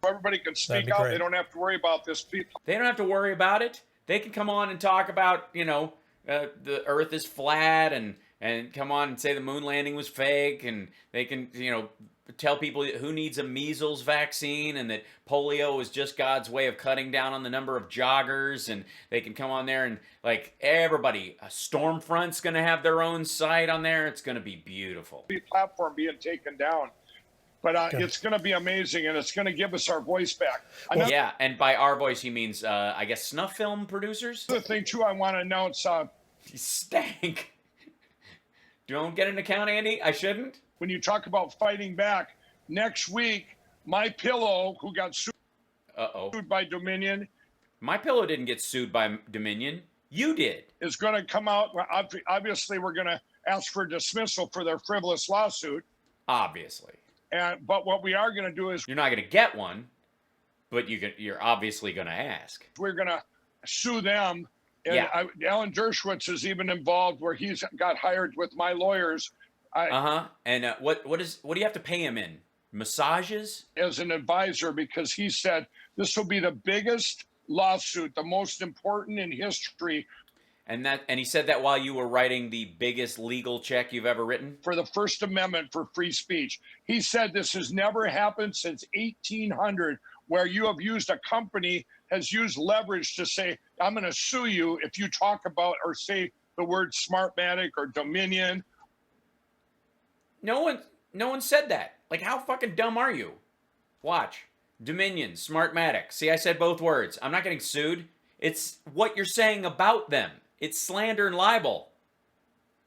Speaker 6: Everybody can speak out.
Speaker 2: great.
Speaker 6: They don't have to worry about this.
Speaker 1: They don't have to worry about it. They can come on and talk about, you know, the Earth is flat, and come on and say the moon landing was fake, and they can, you know, tell people who needs a measles vaccine and that polio is just God's way of cutting down on the number of joggers, and they can come on there and, like, everybody, Stormfront's going to have their own site on there. It's going to be beautiful.
Speaker 6: Platform being taken down. But it's going to be amazing, and it's going to give us our voice back.
Speaker 1: Yeah, and by our voice, he means, I guess, snuff film producers?
Speaker 6: Another thing, too, I want to announce.
Speaker 1: You stank. Don't get an account, Andy? I shouldn't?
Speaker 6: When you talk about fighting back, next week, My Pillow, who got sued by Dominion.
Speaker 1: My Pillow didn't get sued by Dominion. You did.
Speaker 6: Is going to come out. Obviously, we're going to ask for dismissal for their frivolous lawsuit.
Speaker 1: Obviously.
Speaker 6: But what we are going to do is
Speaker 1: you're not going to get one, but you're obviously going to ask.
Speaker 6: We're going to sue them. And
Speaker 1: yeah.
Speaker 6: Alan Dershowitz is even involved, where he's got hired with my lawyers
Speaker 1: And what do you have to pay him in? Massages?
Speaker 6: As an advisor, because he said this will be the biggest lawsuit, the most important in history.
Speaker 1: And he said that while you were writing the biggest legal check you've ever written?
Speaker 6: For the First Amendment for free speech. He said this has never happened since 1800, where you have used a company has used leverage to say, I'm going to sue you if you talk about or say the word Smartmatic or Dominion.
Speaker 1: No one said that. Like, how fucking dumb are you? Watch. Dominion, Smartmatic. See, I said both words. I'm not getting sued. It's what you're saying about them. It's slander and libel.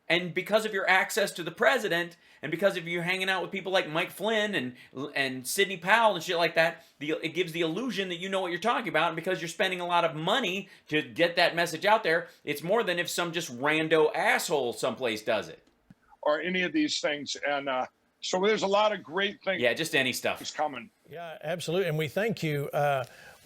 Speaker 1: And because of your access to the president, and because of you hanging out with people like Mike Flynn and Sidney Powell and shit like that, it gives the illusion that you know what you're talking about. And because you're spending a lot of money to get that message out there, it's more than if some just rando asshole someplace does it.
Speaker 6: Or any of these things. And so there's a lot of great things.
Speaker 1: Yeah, just any stuff.
Speaker 6: Is coming.
Speaker 2: Yeah, absolutely. And we thank you,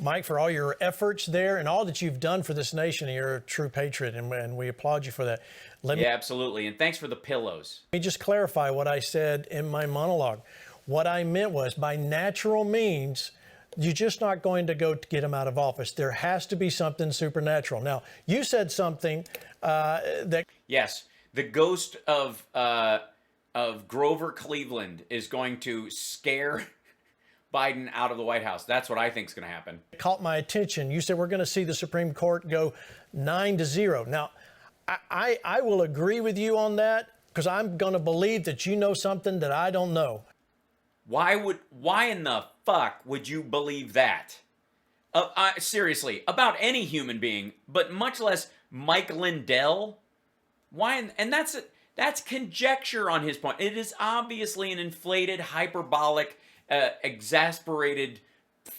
Speaker 2: Mike, for all your efforts there and all that you've done for this nation. You're a true patriot, and we applaud you for that.
Speaker 1: Absolutely. And thanks for the pillows.
Speaker 2: Let me just clarify what I said in my monologue. What I meant was, by natural means, you're just not going to go to get him out of office. There has to be something supernatural. Now, you said something that...
Speaker 1: Yes, the ghost of Grover Cleveland is going to scare Biden out of the White House. That's what I think is going to happen.
Speaker 2: Caught my attention. You said we're going to see the Supreme Court go 9-0. Now, I will agree with you on that, because I'm going to believe that you know something that I don't know.
Speaker 1: Why in the fuck would you believe that? Seriously, about any human being, but much less Mike Lindell? Why? And that's conjecture on his point. It is obviously an inflated, hyperbolic, exasperated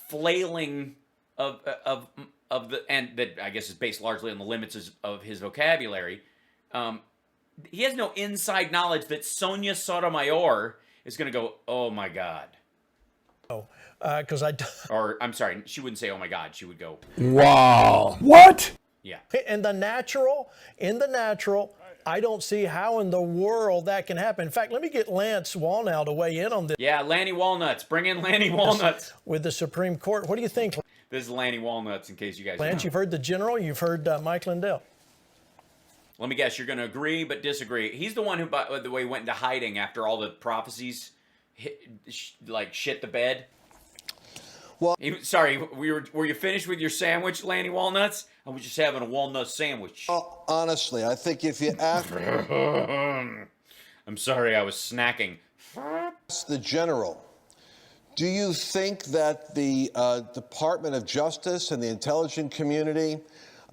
Speaker 1: flailing of the, and that I guess is based largely on the limits of his vocabulary. He has no inside knowledge that Sonia Sotomayor is going to go, oh my God.
Speaker 2: Oh,
Speaker 1: or I'm sorry, she wouldn't say, oh my God. She would go,
Speaker 7: wow. What?
Speaker 1: Yeah.
Speaker 2: In the natural, I don't see how in the world that can happen. In fact, let me get Lance Wallnau to weigh in on this.
Speaker 1: Yeah, Lanny Walnuts. Bring in Lanny Walnuts.
Speaker 2: With the Supreme Court. What do you think?
Speaker 1: This is Lanny Walnuts, in case you guys
Speaker 2: Lance,
Speaker 1: know.
Speaker 2: you've heard the general, you've heard Mike Lindell.
Speaker 1: Let me guess, you're going to agree but disagree. He's the one who, by the way, went into hiding after all the prophecies shit the bed. Well, sorry, were you finished with your sandwich, Lanny Walnuts? I was just having a walnut sandwich.
Speaker 8: Well, honestly, I think if you ask
Speaker 1: I'm sorry, I was snacking.
Speaker 8: the general, do you think that the Department of Justice and the intelligence community...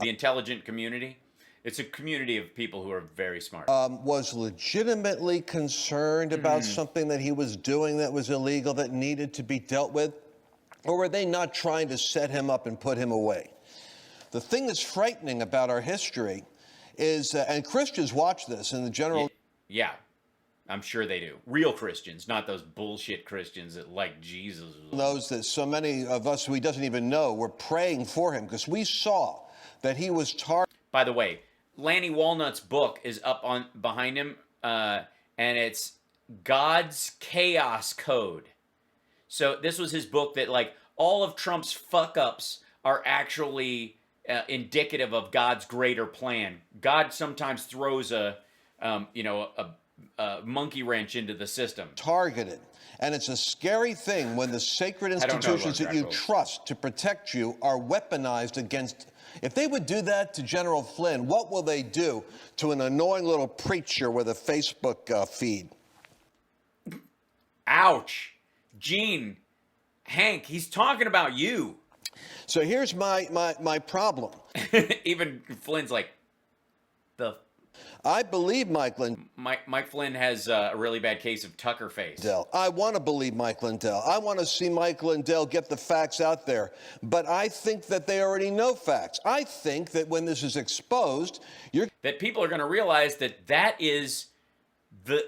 Speaker 1: The intelligent community? It's a community of people who are very smart.
Speaker 8: Was legitimately concerned about something that he was doing that was illegal, that needed to be dealt with? Or were they not trying to set him up and put him away? The thing that's frightening about our history is, and Christians watch this, and the general...
Speaker 1: Yeah, I'm sure they do. Real Christians, not those bullshit Christians that like Jesus.
Speaker 8: Knows that so many of us who he doesn't even know were praying for him because we saw that he was targeted.
Speaker 1: By the way, Lanny Walnut's book is up on behind him, and it's God's Chaos Code. So this was his book that, like, all of Trump's fuck-ups are actually indicative of God's greater plan. God sometimes throws a monkey wrench into the system.
Speaker 8: Targeted. And it's a scary thing when the sacred institutions that you trust to protect you are weaponized against. If they would do that to General Flynn, what will they do to an annoying little preacher with a Facebook feed?
Speaker 1: Ouch. Gene, Hank, he's talking about you.
Speaker 8: So here's my problem.
Speaker 1: Even Flynn's like,
Speaker 8: I believe Mike Lindell.
Speaker 1: Mike Flynn has a really bad case of Tucker face.
Speaker 8: I want to believe Mike Lindell. I want to see Mike Lindell get the facts out there. But I think that they already know facts. I think that when this is exposed,
Speaker 1: that people are going to realize that is the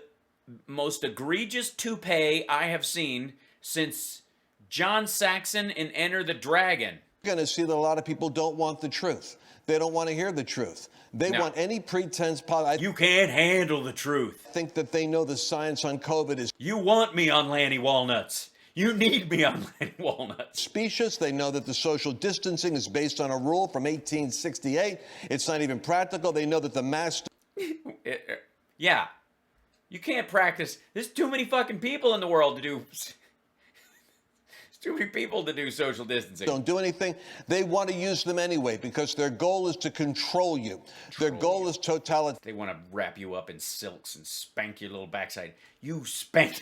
Speaker 1: most egregious toupee I have seen since John Saxon in Enter the Dragon.
Speaker 8: going to see that a lot of people don't want the truth. They don't want to hear the truth. They
Speaker 1: No.
Speaker 8: want any pretense.
Speaker 1: You can't handle the truth.
Speaker 8: I think that they know the science on COVID is
Speaker 1: You want me on Lanny Walnuts. You need me on Lanny Walnuts.
Speaker 8: specious. They know that the social distancing is based on a rule from 1868. It's not even practical. They know that the mask.
Speaker 1: Yeah. You can't practice. There's too many fucking people in the world to do. There's too many people to do social distancing.
Speaker 8: Don't do anything. They want to use them anyway because their goal is to control you. Their goal is totalitarian.
Speaker 1: They want to wrap you up in silks and spank your little backside. You spank.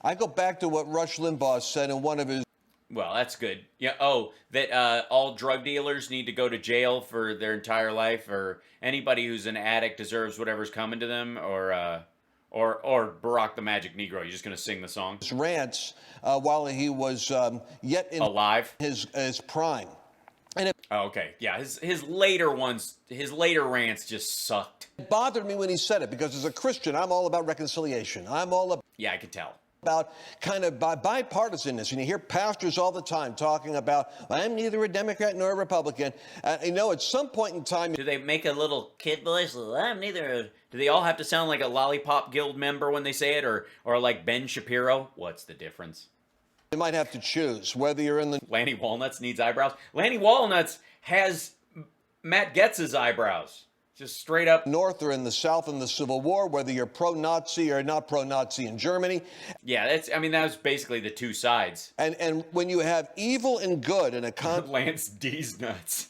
Speaker 8: I go back to what Rush Limbaugh said in one of his.
Speaker 1: Well, that's good. Yeah. Oh, that all drug dealers need to go to jail for their entire life, or anybody who's an addict deserves whatever's coming to them, or Barack the Magic Negro. You're just gonna sing the song?
Speaker 8: Rants while he was yet in
Speaker 1: Alive.
Speaker 8: his prime. And it
Speaker 1: Oh, okay. Yeah. His later ones, his later rants just sucked.
Speaker 8: bothered me when he said it because as a Christian, I'm all about reconciliation. I'm all
Speaker 1: Yeah, I could tell.
Speaker 8: about kind of bipartisanness. And you hear pastors all the time talking about, I'm neither a Democrat nor a Republican. You know, at some point in time,
Speaker 1: Do they make a little kid voice? I'm neither. Do they all have to sound like a Lollipop Guild member when they say it, or like Ben Shapiro? What's the difference?
Speaker 8: you might have to choose whether you're in the
Speaker 1: Lanny Walnuts needs eyebrows. Lanny Walnuts has Matt Getz's eyebrows. Just straight up.
Speaker 8: North or in the South in the Civil War, whether you're pro-Nazi or not pro-Nazi in Germany.
Speaker 1: Yeah, that was basically the two sides.
Speaker 8: And when you have evil and good in a
Speaker 1: Lance D's nuts.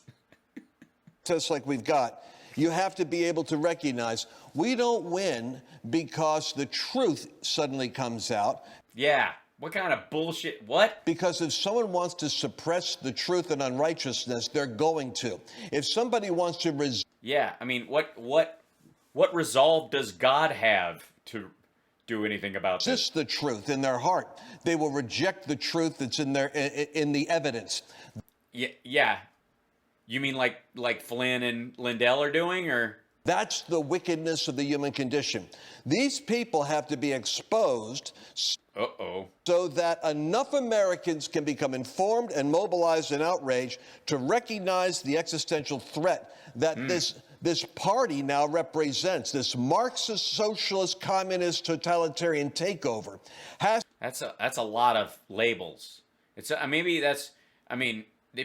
Speaker 8: contest like we've got, you have to be able to recognize we don't win because the truth suddenly comes out.
Speaker 1: Yeah. What kind of bullshit? What?
Speaker 8: Because if someone wants to suppress the truth and unrighteousness, they're going to. If somebody wants to
Speaker 1: Yeah, I mean, what resolve does God have to do anything about this?
Speaker 8: resist the truth in their heart, they will reject the truth that's in the evidence.
Speaker 1: Yeah. You mean like Flynn and Lindell are doing, or?
Speaker 8: That's the wickedness of the human condition. These people have to be exposed
Speaker 1: Uh-oh.
Speaker 8: so that enough Americans can become informed and mobilized and outraged to recognize the existential threat that this party now represents. This Marxist, socialist, communist, totalitarian takeover has.
Speaker 1: That's a lot of labels. They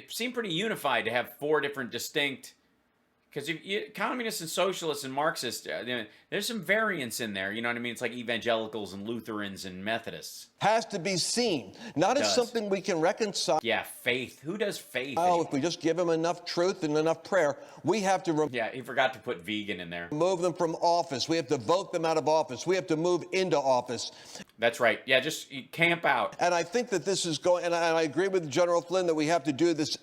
Speaker 1: seem pretty unified to have four different distinct. Because communists and socialists and Marxists, there's some variance in there. You know what I mean? It's like evangelicals and Lutherans and Methodists.
Speaker 8: Has to be seen, not as something we can reconcile.
Speaker 1: Yeah, faith. Who does faith?
Speaker 8: Oh, if we just give them enough truth and enough prayer, we have to
Speaker 1: Yeah, he forgot to put vegan in there.
Speaker 8: remove them from office. We have to vote them out of office. We have to move into office.
Speaker 1: That's right. Yeah, just camp out.
Speaker 8: And I think that this is going, and I agree with General Flynn that we have to do this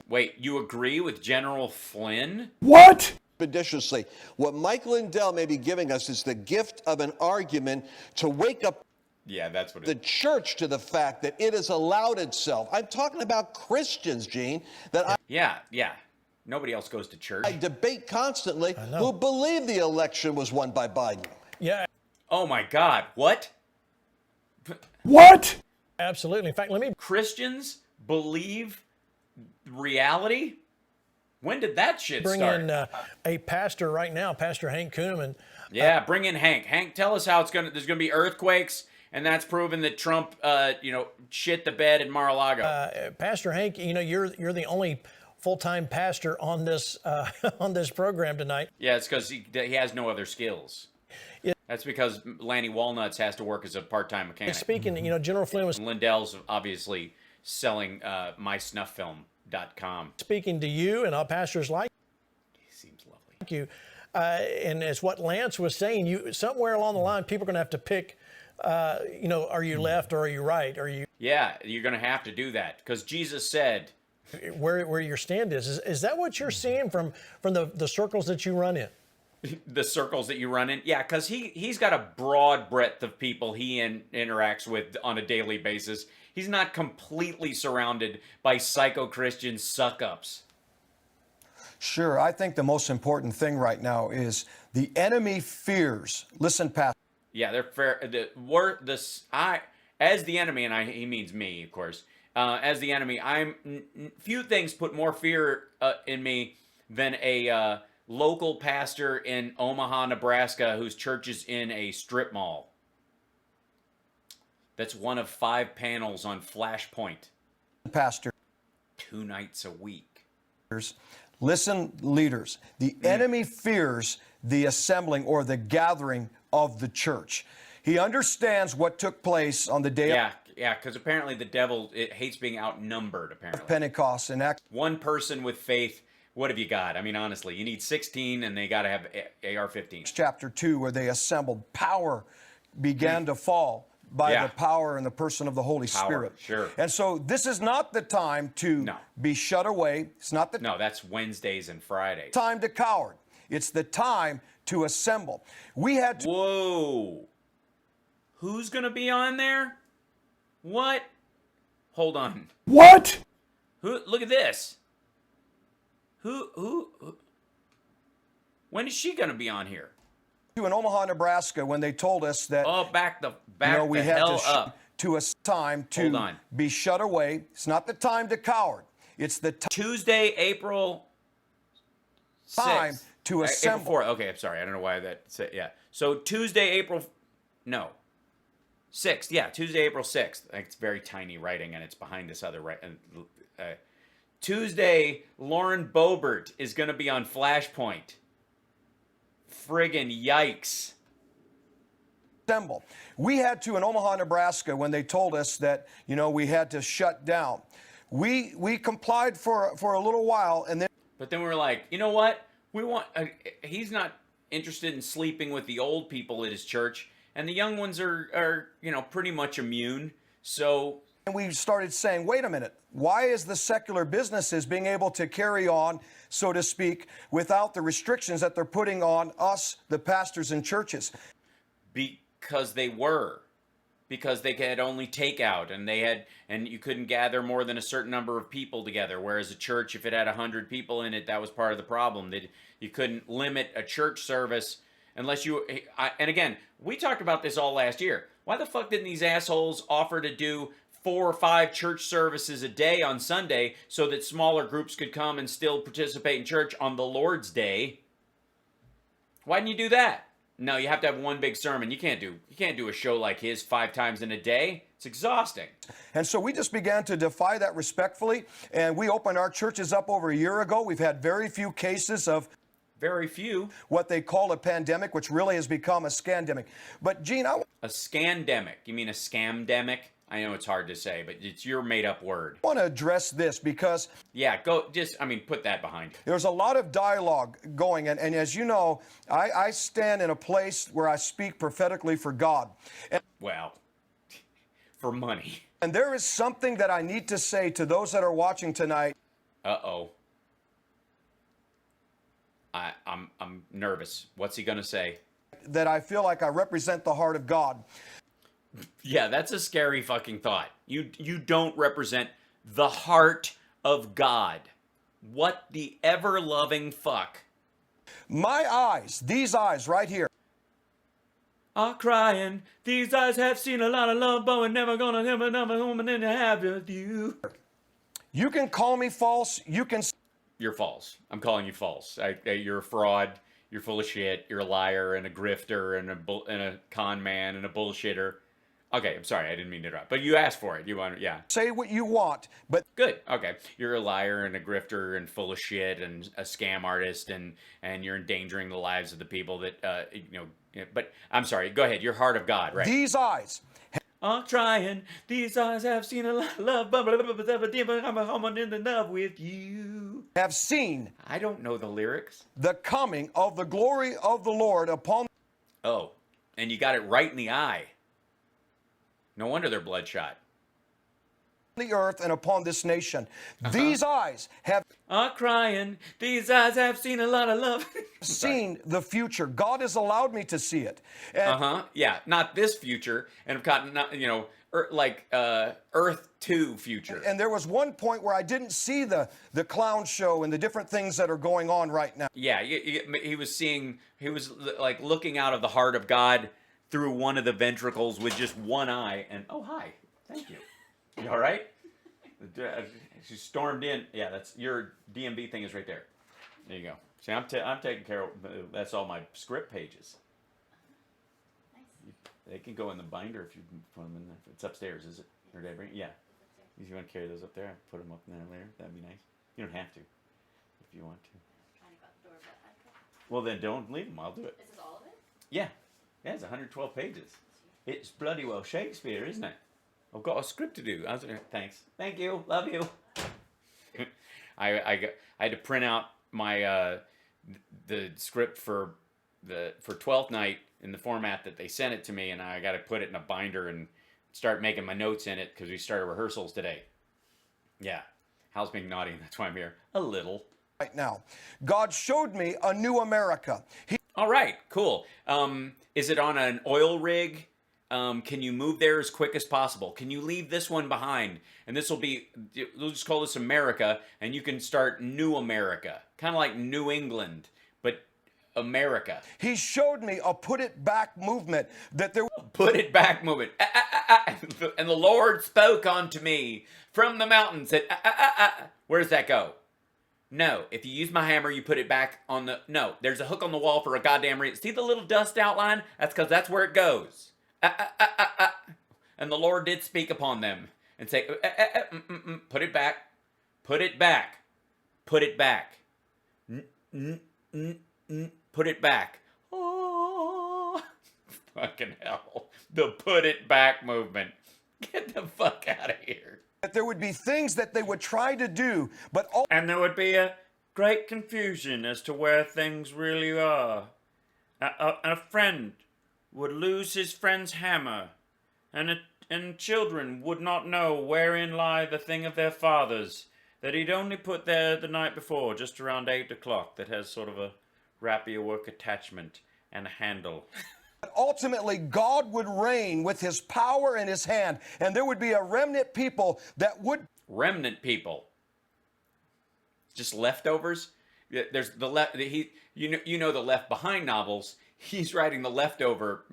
Speaker 1: Wait, you agree with General Flynn?
Speaker 7: What?
Speaker 8: expeditiously. What Mike Lindell may be giving us is the gift of an argument to wake up
Speaker 1: Yeah, that's what
Speaker 8: the church to the fact that it has allowed itself. I'm talking about Christians, Gene, that
Speaker 1: Yeah. Nobody else goes to church.
Speaker 8: I debate constantly who believe the election was won by Biden.
Speaker 2: Yeah,
Speaker 1: Oh my God, what?
Speaker 7: What?
Speaker 2: absolutely. In fact, let me
Speaker 1: Christians believe reality? When did that shit
Speaker 2: bring
Speaker 1: start?
Speaker 2: in a pastor right now, Pastor Hank Kunneman.
Speaker 1: Yeah, bring in Hank. Hank, tell us how there's gonna be earthquakes, and that's proven that Trump, shit the bed in Mar-a-Lago.
Speaker 2: Pastor Hank, you're the only full-time pastor on this on this program tonight.
Speaker 1: Yeah, it's because he has no other skills.
Speaker 2: Yeah.
Speaker 1: That's because Lanny Walnuts has to work as a part-time mechanic.
Speaker 2: Speaking, General Flynn was
Speaker 1: Lindell's obviously selling mysnuffilm.com.
Speaker 2: speaking to you and all pastors like
Speaker 1: He seems lovely.
Speaker 2: you, and it's what Lance was saying. You somewhere along the line, people are going to have to pick. Are you left or are you right? Are you
Speaker 1: Yeah, you're going to have to do that because Jesus said,
Speaker 2: where your stand is? Is that what you're seeing from the circles that you run in?
Speaker 1: the circles that you run in. Yeah, because he's got a broad breadth of people he interacts with on a daily basis. He's not completely surrounded by psycho-Christian suck-ups.
Speaker 9: Sure. I think the most important thing right now is the enemy fears. Listen, Pastor.
Speaker 1: Yeah, they're fair. as the enemy, and he means me, of course. As the enemy, few things put more fear in me than a local pastor in Omaha, Nebraska, whose church is in a strip mall. That's one of 5 panels on Flashpoint.
Speaker 9: Pastor.
Speaker 1: 2 nights a week.
Speaker 9: Listen, leaders, the enemy fears the assembling or the gathering of the church. He understands what took place on the day of
Speaker 1: because apparently the devil hates being outnumbered, apparently.
Speaker 9: Pentecost. And
Speaker 1: one person with faith, what have you got? I mean, honestly, you need 16 and they got to have AR-15.
Speaker 9: Chapter 2, where they assembled, power began to fall by the power and the person of the Holy Spirit.
Speaker 1: Sure.
Speaker 9: And so this is not the time to be shut away. It's not the
Speaker 1: No, that's Wednesdays and Fridays.
Speaker 9: time to coward. It's the time to assemble. We had to...
Speaker 1: Whoa. Who's going to be on there? What? Hold on.
Speaker 7: What?
Speaker 1: Who? Look at this. Who? When is she going to be on here?
Speaker 9: In Omaha, Nebraska, when they told us that
Speaker 1: back
Speaker 9: we
Speaker 1: the
Speaker 9: had
Speaker 1: hell up.
Speaker 9: to a time to be shut away. It's not the time to coward. It's the
Speaker 1: Tuesday, April 6th.
Speaker 9: time to assemble.
Speaker 1: April 4th. Okay, I'm sorry. I don't know why that said, So Tuesday, 6th. Yeah, Tuesday, April 6th. It's very tiny writing, and it's behind this other Tuesday, Lauren Boebert is going to be on Flashpoint. Friggin' yikes.
Speaker 9: Assemble. We had to in Omaha, Nebraska, when they told us that, we had to shut down. We complied for a little while, and then...
Speaker 1: But then we were like, you know what? We want... he's not interested in sleeping with the old people at his church, and the young ones are pretty much immune, so...
Speaker 9: And we started saying, wait a minute, why is the secular businesses being able to carry on, so to speak, without the restrictions that they're putting on us, the pastors and churches?
Speaker 1: Because they were. Because they had only takeout, and you couldn't gather more than a certain number of people together, whereas a church, if it had 100 people in it, that was part of the problem. That you couldn't limit a church service unless you... and again, we talked about this all last year. Why the fuck didn't these assholes offer to do 4 or 5 church services a day on Sunday so that smaller groups could come and still participate in church on the Lord's Day? Why didn't you do that? No, you have to have one big sermon. You can't do a show like his 5 times in a day. It's exhausting.
Speaker 9: And so we just began to defy that respectfully, and we opened our churches up over a year ago. We've had very few cases of what they call a pandemic, which really has become a scandemic. But Gene,
Speaker 1: a scandemic. You mean a scamdemic? I know it's hard to say, but it's your made-up word.
Speaker 9: I want to address this because...
Speaker 1: put that behind.
Speaker 9: There's a lot of dialogue going, and as you know, I stand in a place where I speak prophetically for God.
Speaker 1: For money.
Speaker 9: And there is something that I need to say to those that are watching tonight.
Speaker 1: Uh-oh. I'm nervous. What's he going to say?
Speaker 9: That I feel like I represent the heart of God.
Speaker 1: Yeah, that's a scary fucking thought. You don't represent the heart of God. What the ever-loving fuck?
Speaker 9: My eyes, these eyes right here,
Speaker 1: are crying. These eyes have seen a lot of love, but we're never gonna have another woman in to have with you.
Speaker 9: You can call me false.
Speaker 1: You're false. I'm calling you false. You're a fraud. You're full of shit. You're a liar and a grifter and a con man and a bullshitter. Okay, I'm sorry, I didn't mean to interrupt. But you asked for it. You want,
Speaker 9: say what you want, but
Speaker 1: good. Okay, you're a liar and a grifter and full of shit and a scam artist and you're endangering the lives of the people that But I'm sorry. Go ahead. You're heart of God, right?
Speaker 9: These eyes
Speaker 1: are trying. These eyes have seen a lot of love, but I'm in love with you.
Speaker 9: Have seen.
Speaker 1: I don't know the lyrics.
Speaker 9: The coming of the glory of the Lord upon.
Speaker 1: Oh, and you got it right in the eye. No wonder they're bloodshot.
Speaker 9: The earth and upon this nation. These eyes
Speaker 1: are crying. These eyes have seen a lot of love.
Speaker 9: seen the future. God has allowed me to see it.
Speaker 1: Yeah, not this future, and I've gotten Earth 2 future.
Speaker 9: And there was one point where I didn't see the clown show and the different things that are going on right now.
Speaker 1: Yeah, he was like looking out of the heart of God through one of the ventricles with just one eye. And oh, hi, thank you. You all right? She stormed in. Yeah, that's your DMV thing is right there. There you go. See, I'm taking care of. That's all my script pages. They can go in the binder if you put them in there. It's upstairs, is it? Or did I bring? Yeah. If you want to carry those up there, I put them up in there later. That'd be nice. You don't have to, if you want to. Well, then don't leave them. I'll do it.
Speaker 10: This is all of it?
Speaker 1: Yeah. Yeah, it's 112 pages. It's bloody well Shakespeare, isn't it? I've got a script to do. Thanks. Thank you. Love you. I had to print out my the script for 12th night in the format that they sent it to me, and I got to put it in a binder and start making my notes in it because we started rehearsals today. Yeah. Hal's being naughty, and that's why I'm here. A little.
Speaker 9: Right now, God showed me a new America.
Speaker 1: All right, cool. Is it on an oil rig? Can you move there as quick as possible? Can you leave this one behind? And this will be, we'll just call this America, and you can start New America. Kind of like New England, but America.
Speaker 9: He showed me a put it back movement that there.
Speaker 1: Put it back movement. And the Lord spoke unto me from the mountain, said, Where does that go? No, if you use my hammer, you put it back on the, no, there's a hook on the wall for a goddamn reason. See the little dust outline? That's because that's where it goes. And the Lord did speak upon them and say, put it back, put it back, put it back, put it back. Oh, fucking hell. The put it back movement. Get the fuck out of here.
Speaker 9: That there would be things that they would try to do, but
Speaker 1: and there would be a great confusion as to where things really are. A friend would lose his friend's hammer, and children would not know wherein lie the thing of their fathers that he'd only put there the night before, just around 8 o'clock, that has sort of a rapier work attachment and a handle.
Speaker 9: ultimately God would reign with his power in his hand, and there would be a remnant people that would.
Speaker 1: Remnant people. Just leftovers. There's the left. You know the Left Behind novels. He's writing the leftover.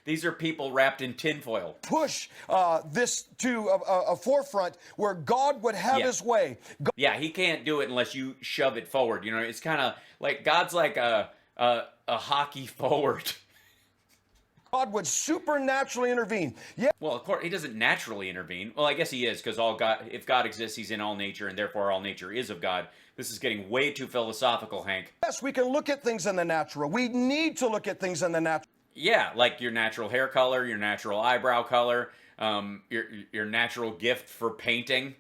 Speaker 1: These are people wrapped in tinfoil.
Speaker 9: Push this to a forefront where God would have his way.
Speaker 1: Yeah, he can't do it unless you shove it forward. You know, it's kind of like God's like a hockey forward.
Speaker 9: God would supernaturally intervene. Yeah.
Speaker 1: Well, of course, he doesn't naturally intervene. Well, I guess he is, because if God exists, he's in all nature, and therefore all nature is of God. This is getting way too philosophical, Hank.
Speaker 9: Yes, we can look at things in the natural. We need to look at things in the natural.
Speaker 1: Yeah, like your natural hair color, your natural eyebrow color, your natural gift for painting.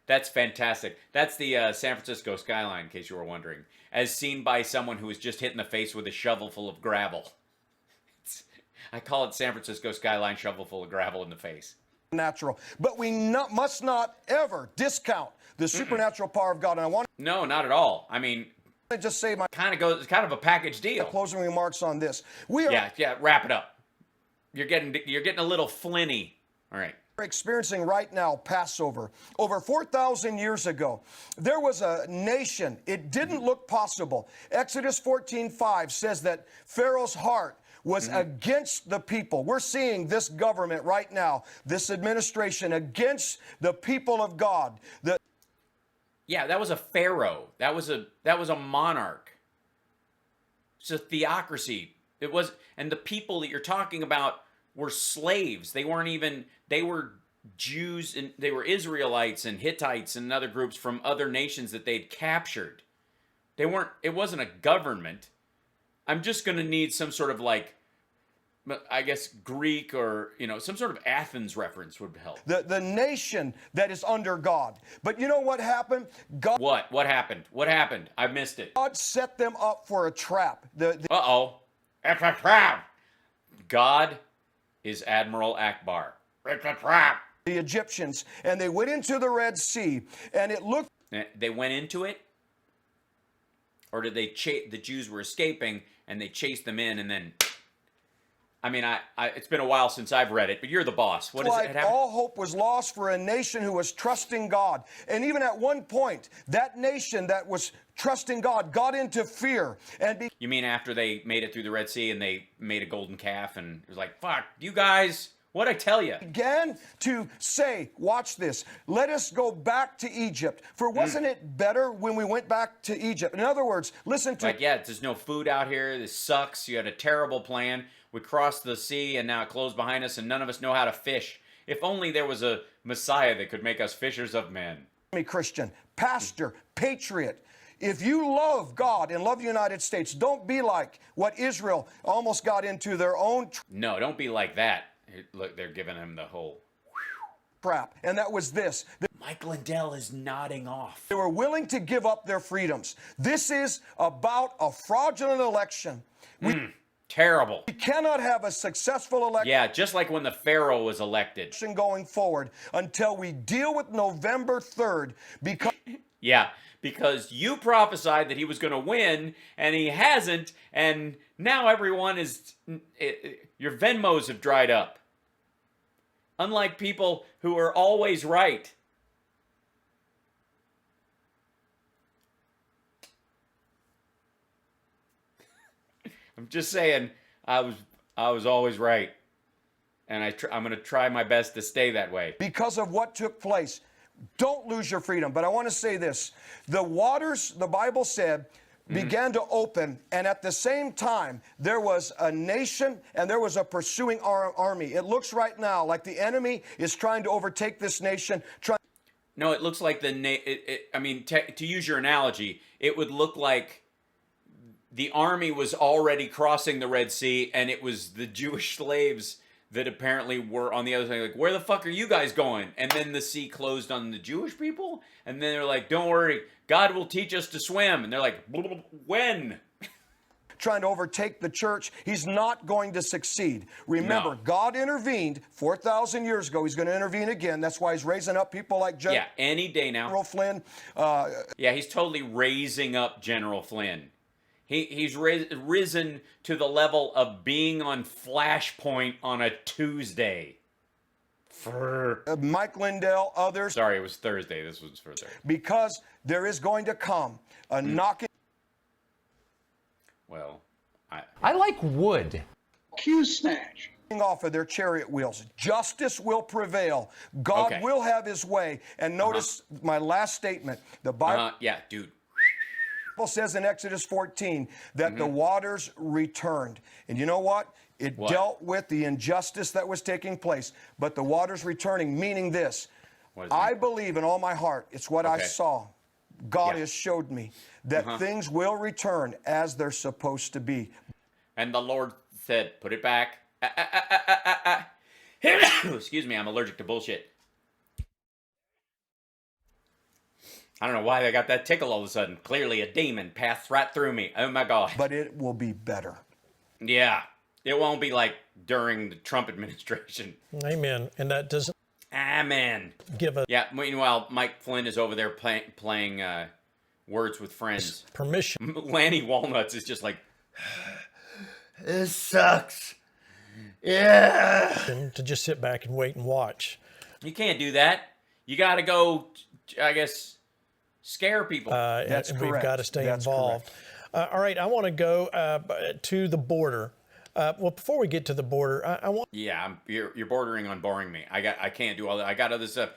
Speaker 1: That's fantastic. That's the San Francisco skyline, in case you were wondering, as seen by someone who was just hit in the face with a shovel full of gravel. I call it San Francisco skyline shovel full of gravel in the face.
Speaker 9: Natural, but we must not ever discount the supernatural power of God. And I want
Speaker 1: no, not at all. I mean,
Speaker 9: to just say my
Speaker 1: it's kind of a package deal.
Speaker 9: Closing remarks on this. We are
Speaker 1: wrap it up. You're getting a little Flynny. All right.
Speaker 9: We're experiencing right now Passover. Over 4,000 years ago, there was a nation. It didn't look possible. Exodus 14:5 says that Pharaoh's heart was against the people. We're seeing this government right now, this administration against the people of God.
Speaker 1: Yeah, that was a pharaoh. That was a monarch. It's a theocracy. It was, and the people that you're talking about were slaves. They were Jews, and they were Israelites and Hittites and other groups from other nations that they'd captured. It wasn't a government. I'm just going to need some sort of I guess Greek or, some sort of Athens reference would help.
Speaker 9: The nation that is under God. But you know what happened? God.
Speaker 1: What happened? What happened? I missed it.
Speaker 9: God set them up for a trap.
Speaker 1: Uh-oh. It's a trap. God is Admiral Akbar. It's a trap.
Speaker 9: The Egyptians, and they went into the Red Sea, and it looked.
Speaker 1: They went into it? Or did they the Jews were escaping and they chased them in and then I mean, it's been a while since I've read it, but you're the boss. What does it have?
Speaker 9: All hope was lost for a nation who was trusting God. And even at one point, that nation that was trusting God got into fear.
Speaker 1: You mean after they made it through the Red Sea and they made a golden calf and it was like, fuck, you guys, what'd I tell you?
Speaker 9: Began to say, watch this, let us go back to Egypt. For wasn't it better when we went back to Egypt? In other words, listen to...
Speaker 1: Like, yeah, there's no food out here. This sucks. You had a terrible plan. We crossed the sea and now it closed behind us and none of us know how to fish. If only there was a Messiah that could make us fishers of men.
Speaker 9: Christian, pastor, patriot. If you love God and love the United States, don't be like what Israel almost got into their own...
Speaker 1: No, don't be like that. Look, they're giving him the whole...
Speaker 9: crap. And that was this.
Speaker 1: Mike Lindell is nodding off.
Speaker 9: They were willing to give up their freedoms. This is about a fraudulent election.
Speaker 1: Terrible.
Speaker 9: We cannot have a successful election.
Speaker 1: Yeah, just like when the Pharaoh was elected.
Speaker 9: Going forward until we deal with November 3rd because...
Speaker 1: Yeah, because you prophesied that he was going to win and he hasn't, and now everyone is... your Venmos have dried up. Unlike people who are always right. I'm just saying, I was always right, and I'm going to try my best to stay that way.
Speaker 9: Because of what took place, don't lose your freedom. But I want to say this: the waters, the Bible said, began to open, and at the same time, there was a nation and there was a pursuing army. It looks right now like the enemy is trying to overtake this nation.
Speaker 1: No, it looks like to use your analogy, it would look like the army was already crossing the Red Sea, and it was the Jewish slaves that apparently were on the other side. Like, where the fuck are you guys going? And then the sea closed on the Jewish people, and then they're like, don't worry, God will teach us to swim. And they're like, when?
Speaker 9: Trying to overtake the church. He's not going to succeed. Remember, God intervened 4,000 years ago. He's going to intervene again. That's why he's raising up people like
Speaker 1: General any day now.
Speaker 9: General Flynn.
Speaker 1: Yeah, he's totally raising up General Flynn. He's risen to the level of being on Flashpoint on a Tuesday. For
Speaker 9: Mike Lindell, others.
Speaker 1: Sorry, it was Thursday. This was for Thursday.
Speaker 9: Because there is going to come a knocking.
Speaker 1: Well,
Speaker 3: I like wood.
Speaker 10: Q snatch.
Speaker 9: Off of their chariot wheels. Justice will prevail. God will have his way. And notice my last statement. The Bible.
Speaker 1: Yeah, dude.
Speaker 9: Bible says in Exodus 14 that the waters returned. And you know what? It dealt with the injustice that was taking place. But the waters returning, meaning this. I believe in all my heart. It's what I saw. God has showed me that things will return as they're supposed to be.
Speaker 1: And the Lord said, put it back. Excuse me, I'm allergic to bullshit. I don't know why I got that tickle all of a sudden. Clearly a demon passed right through me. Oh my God.
Speaker 9: But it will be better.
Speaker 1: Yeah. It won't be like during the Trump administration.
Speaker 2: Amen. And that doesn't...
Speaker 1: Amen.
Speaker 2: Give a...
Speaker 1: Yeah, meanwhile, Mike Flynn is over there playing Words with Friends.
Speaker 2: Permission.
Speaker 1: Lanny Walnuts is just like, this sucks. Yeah.
Speaker 2: And to just sit back and wait and watch.
Speaker 1: You can't do that. You got to go, I guess... scare people.
Speaker 9: That's
Speaker 2: and
Speaker 9: correct.
Speaker 2: We've got to stay involved. All right, I want to go to the border. Well, before we get to the border, I want...
Speaker 1: Yeah, you're bordering on boring me. I can't do all that. I got other stuff.